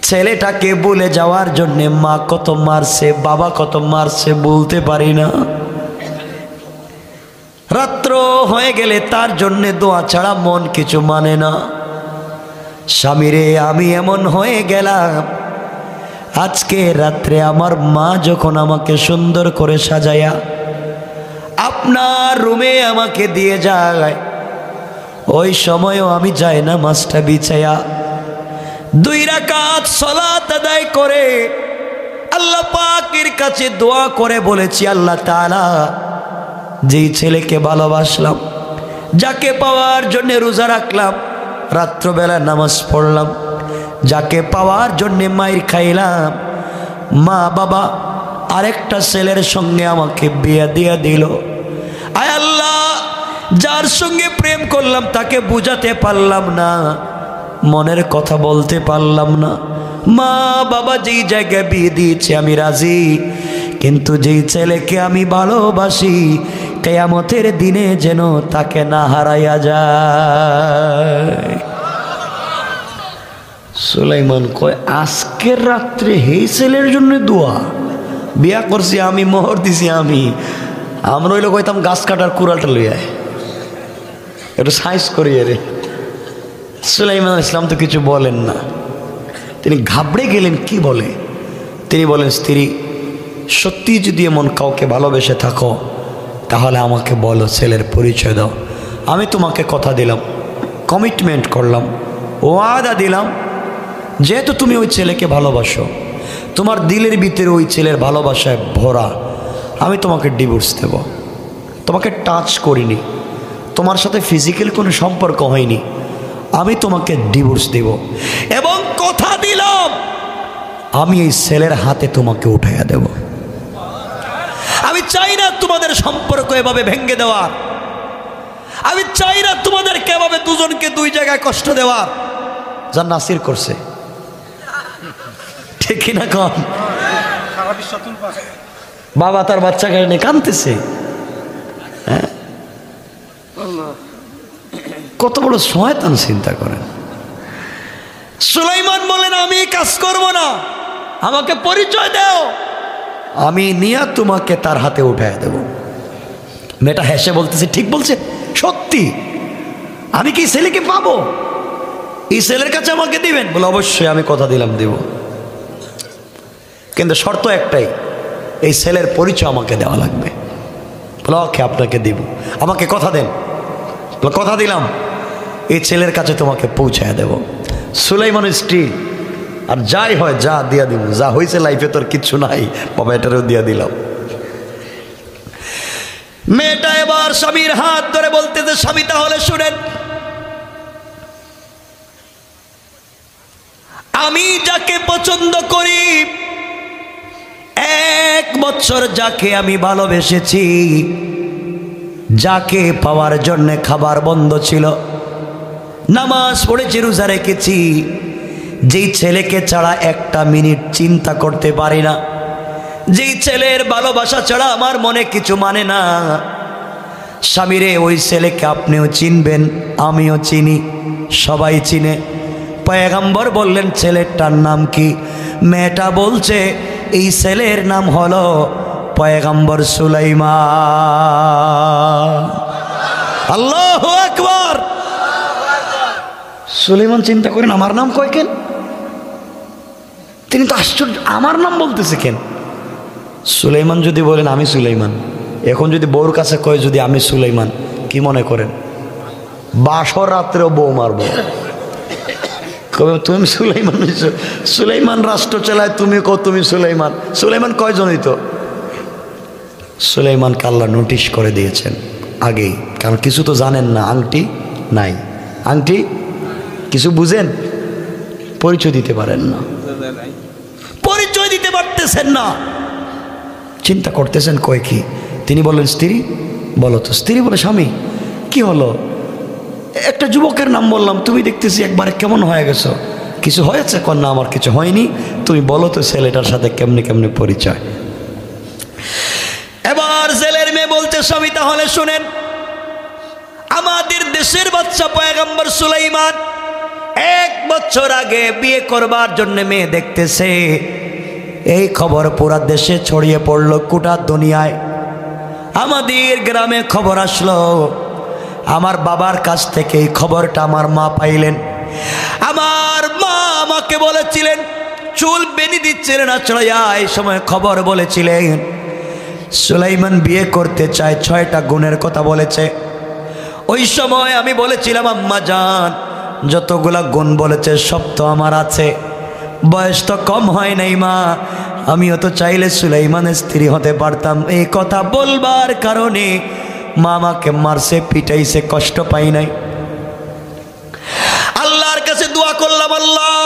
ছেলেটাকে ভুলে যাওয়ার জন্য মা কত মারছে, বাবা কত মারছে বলতে পারি না। রাত্র হয়ে গেলে তার জন্য দোয়া ছাড়া মন কিছু মানে না। স্বামীরে আমি এমন হয়ে গেলাম, আজকে রাত্রে আমার মা যখন আমাকে সুন্দর করে সাজায়া আপনার রুমে আমাকে দিয়ে যায়, ওই সময়ও আমি যাই না মাছটা বিছায়া 2 রাকাত সালাত আদায় করে আল্লাহ পাকের কাছে দোয়া করে বলেছি, আল্লাহ তাআলা যেই ছেলেকে ভালোবাসলাম, যাকে পাওয়ার জন্য রোজা রাখলাম, রাত্রবেলা নামাজ পড়লাম, যাকে পাওয়ার জন্য মাইর খাইলাম, মা বাবা আরেকটা ছেলের সঙ্গে আমাকে বিয়ে দিয়ে দিল। আয় আল্লাহ, যার সঙ্গে প্রেম করলাম তাকে বুঝাতে পারলাম না, মনের কথা বলতে পারলাম না। মা বাবা যেই জায়গায় বিয়ে দিয়েছে আমি রাজি, কিন্তু যেই ছেলেকে আমি ভালোবাসি কিয়ামতের দিনে যেন তাকে না হারাইয়া যায়। সুলাইমান কয় আজকের রাত্রে এই ছেলের জন্য দোয়া? বিয়া করছি আমি, মোহর দিছি আমি, আমরা হইলে কইতাম গাছ কাটার কুড়ালটা লইয়া একটু সাইজ করিয়ে রে। সুলাইমান ইসলাম তো কিছু বলেন না, তিনি ঘাবড়ে গেলেন। কি বলে? তিনি বলেন স্ত্রী সত্যি যদি এমন কাউকে ভালোবেসে থাকো তাহলে আমাকে বলো, ছেলের পরিচয় দাও, আমি তোমাকে কথা দিলাম, কমিটমেন্ট করলাম, ওয়াদা দিলাম, যেহেতু তুমি ওই ছেলেকে ভালোবাসো, তোমার দিলের ভিতরে ওই ছেলের ভালোবাসায় ভরা, আমি তোমাকে ডিভোর্স দেব, তোমাকে টাচ করিনি, তোমার সাথে ফিজিক্যাল কোনো সম্পর্ক হয়নি, আমি তোমাকে ডিভোর্স দেব এবং কথা দিলাম আমি এই ছেলের হাতে তোমাকে উঠাইয়া দেব। আমি চাই না তোমাদের সম্পর্ক এভাবে ভেঙে দেওয়ার, আমি চাই না তোমাদেরকে এভাবে দুজনকে দুই জায়গায় কষ্ট দেওয়ার, যা নাসির করছে। ঠিক কিনা কন? বাবা তার বাচ্চাকে নিয়ে কাঁদতেছে, হ্যাঁ, কত বড় শয়তান চিন্তা করেন। সুলাইমান বলেন আমি কাজ করব না, আমাকে পরিচয় দাও, আমি নিয়ে তোমাকে তার হাতে উঠায় দেব। মেয়েটা হেসে বলতেছে ঠিক বলছে, সত্যি আমি কি ছেলেকে পাবো? এই ছেলের কাছে আমাকে দিবেন? বলে অবশ্যই, আমি কথা দিলাম দেব, কিন্তু শর্ত একটাই, এই ছেলের পরিচয় আমাকে দেওয়া লাগবে। বলে ওকে, আপনাকে দিব, আমাকে কথা দেন। কথা দিলাম এই ছেলের কাছে তোমাকে পৌঁছায় দেব। সুলাইমানের স্ত্রী, আর যাই হয় যা দিয়া দিব, যা হয়েছে লাইফে তোর কিচ্ছু নাই বাবা, এটারও দিয়া দিলাম। মেয়েটা এবার স্বামীর হাত ধরে বলতেছে স্বামী তাহলে শুনেন, আমি যাকে পছন্দ করি, 1 বছর যাকে আমি ভালোবেসেছি, যাকে পাওয়ার জন্য খাবার বন্ধ ছিল, নামাজ পড়েছি, রোজা রেখেছি, যেই ছেলেকে ছাড়া একটা মিনিট চিন্তা করতে পারি না, যেই ছেলের ভালোবাসা ছাড়া আমার মনে কিছু মানে না, স্বামীরে ওই ছেলেকে আপনিও চিনবেন, আমিও চিনি, সবাই চিনে। পয়গম্বর বললেন ছেলেটার নাম কি? মেয়েটা বলছে এই ছেলের নাম হলো পয়গম্বর সুলাইমান। আল্লাহু আকবার। সুলাইমান চিন্তা করেন আমার নাম কয় কেন? তিনি তো আশ্চর্য, আমার নাম বলতেছে কেন? সুলাইমান যদি বলেন আমি সুলাইমান, এখন যদি বউর কাছে কয় যদি আমি সুলাইমান, কি মনে করেন? বাসর রাত্রেও বউ মারব, কবে তুমি সুলাইমান? সুলাইমান রাষ্ট্র চালায়, তুমি কো তুমি সুলাইমান। সুলাইমান কয়জনই তো? সুলাইমানকে আল্লাহ নোটিশ করে দিয়েছেন আগেই, কারণ কিছু তো জানেন না, আংটি নাই, আংটি কিছু বুঝেন, পরিচয় দিতে পারেন না, পরিচয় দিতে পারতেছেন না, চিন্তা করতেছেন কয় কি? তিনি বললেন স্ত্রী। বলো তো। স্ত্রী বলে স্বামী কি হলো? একটা যুবকের নাম বললাম, তুমি দেখতেছি একবারে কেমন হয়ে গেছো, কিছু হয়েছে? কন্যা আমার কিছু হয়নি, তুমি বলো তো ছেলেটার সাথে কেমনে কেমনে পরিচয়। এবার জেলের মেয়ে বলতে স্বামী তাহলে শুনেন, আমাদের দেশের বাচ্চা পয়গম্বর সুলাইমান 1 বছর আগে বিয়ে করবার জন্য মেয়ে দেখতেছে, এই খবর পুরা দেশে ছড়িয়ে পড়লো, গোটা দুনিয়ায়। আমাদের গ্রামে খবর আসলো, আমার বাবার কাছ থেকে এই খবরটা আমার মা পাইলেন। আমার মা আমাকে বলেছিলেন, চুল বেনি দিচ্ছিলেন না চড়াইয়া, এই সময় খবর বলেছিলেন সুলাইমান বিয়ে করতে চায়, 6টা গুণের কথা বলেছে। ওই সময় আমি বলেছিলাম আম্মা জান, যতগুলা গুণ বলেছে সব তো আমার আছে, বয়স তো কম হয় নাই মা, আমিও তো চাইলে সুলাইমানের স্ত্রী হতে পারতাম। এই কথা বলবার কারণে মা আমাকে মারছে, পিটাইছে, কষ্ট পাই নাই। আল্লাহর কাছে দোয়া করলাম, আল্লাহ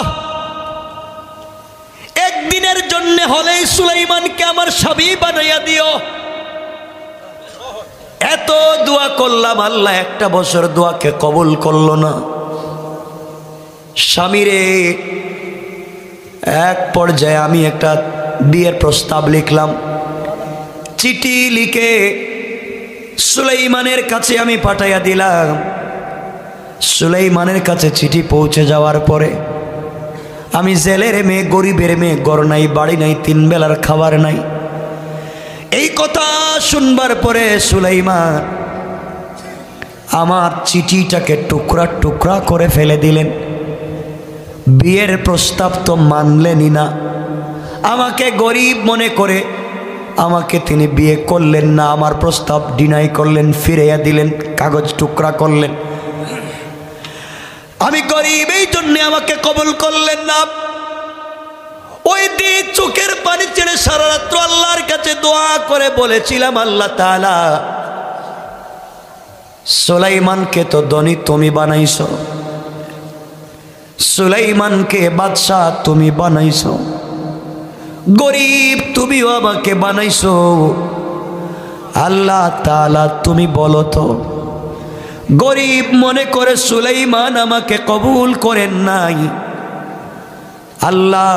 একদিনের জন্য হলেই সুলাইমানকে আমার স্বামী বানাইয়া দিও। এত দোয়া করলাম, আল্লাহ 1টা বছর দোয়াকে কবুল করলো না। স্বামীরে এক পর্যায়ে আমি একটা বিয়ের প্রস্তাব লিখলাম, চিঠি লিখে সুলাইমানের কাছে আমি পাঠাইয়া দিলাম। সুলাইমানের কাছে চিঠি পৌঁছে যাওয়ার পরে আমি জেলের মেয়ে, গরিবের মেয়ে, ঘর নাই, বাড়ি নাই, 3 বেলার খাবার নাই। এই কথা শুনবার পরে সুলাইমান আমার চিঠিটাকে টুকরা টুকরা করে ফেলে দিলেন। বিয়ের প্রস্তাব তো মানলেনই না, আমাকে গরিব মনে করে আমাকে তিনি বিয়ে করলেন না, আমার প্রস্তাব ডিনাই করলেন, ফিরাইয়া দিলেন, কাগজ টুকরা করলেন। আমি গরিব এই জন্যে আমাকে কবুল করলেন না। ওই দিন চোখের পানি ছেড়ে সারা রাত্র আল্লাহর কাছে দোয়া করে বলেছিলাম, আল্লাহ তাআলা সুলাইমানকে তো ধনী তুমি বানাইছো, সুলাইমানকে বাদশাহ তুমি বানাইছো, গরিব তুমিও আমাকে বানাইছো। আল্লাহ তাআলা তুমি বলো তো, গরিব মনে করে সুলাইমান আমাকে কবুল করেন নাই। আল্লাহ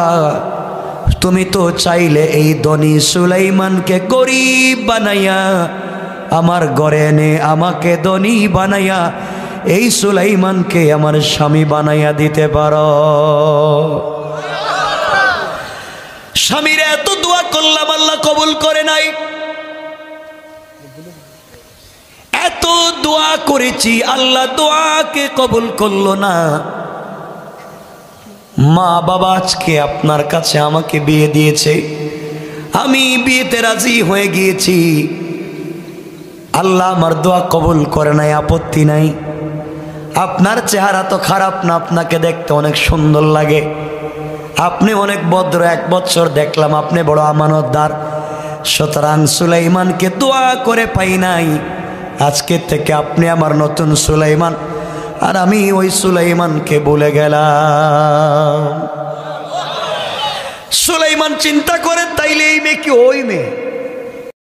তুমি তো চাইলে এই ধনী সুলাইমানকে গরিব বানাইয়া আমার ঘরে এনে আমাকে ধনী বানাইয়া এই সুলাইমানকে আমার স্বামী বানাইয়া দিতে পারো। স্বামীর এত দোয়া করলাম, আল্লাহ কবুল করে নাই। এত দোয়া করেছি, আল্লাহ দোয়াকে কবুল করলো না। মা বাবা আজকে আপনার কাছে আমাকে বিয়ে দিয়েছে, আমি বিয়েতে রাজি হয়ে গিয়েছি, আল্লাহ আমার দোয়া কবুল করে নাই, আপত্তি নাই। আপনার চেহারা তো খারাপ না, আপনাকে দেখতে অনেক সুন্দর লাগে, আপনি অনেক ভদ্র, 1 বছর দেখলাম আপনি বড় আমানতদার, সুতরাং সুলাইমানকে দোয়া করে পাই নাই, আজকে থেকে আপনি আমার নতুন সুলাইমান, আর আমি ওই সুলাইমানকে ভুলে গেলাম। সুলাইমান চিন্তা করে, তাইলে এই মেয়ে কি ওই মেয়ে?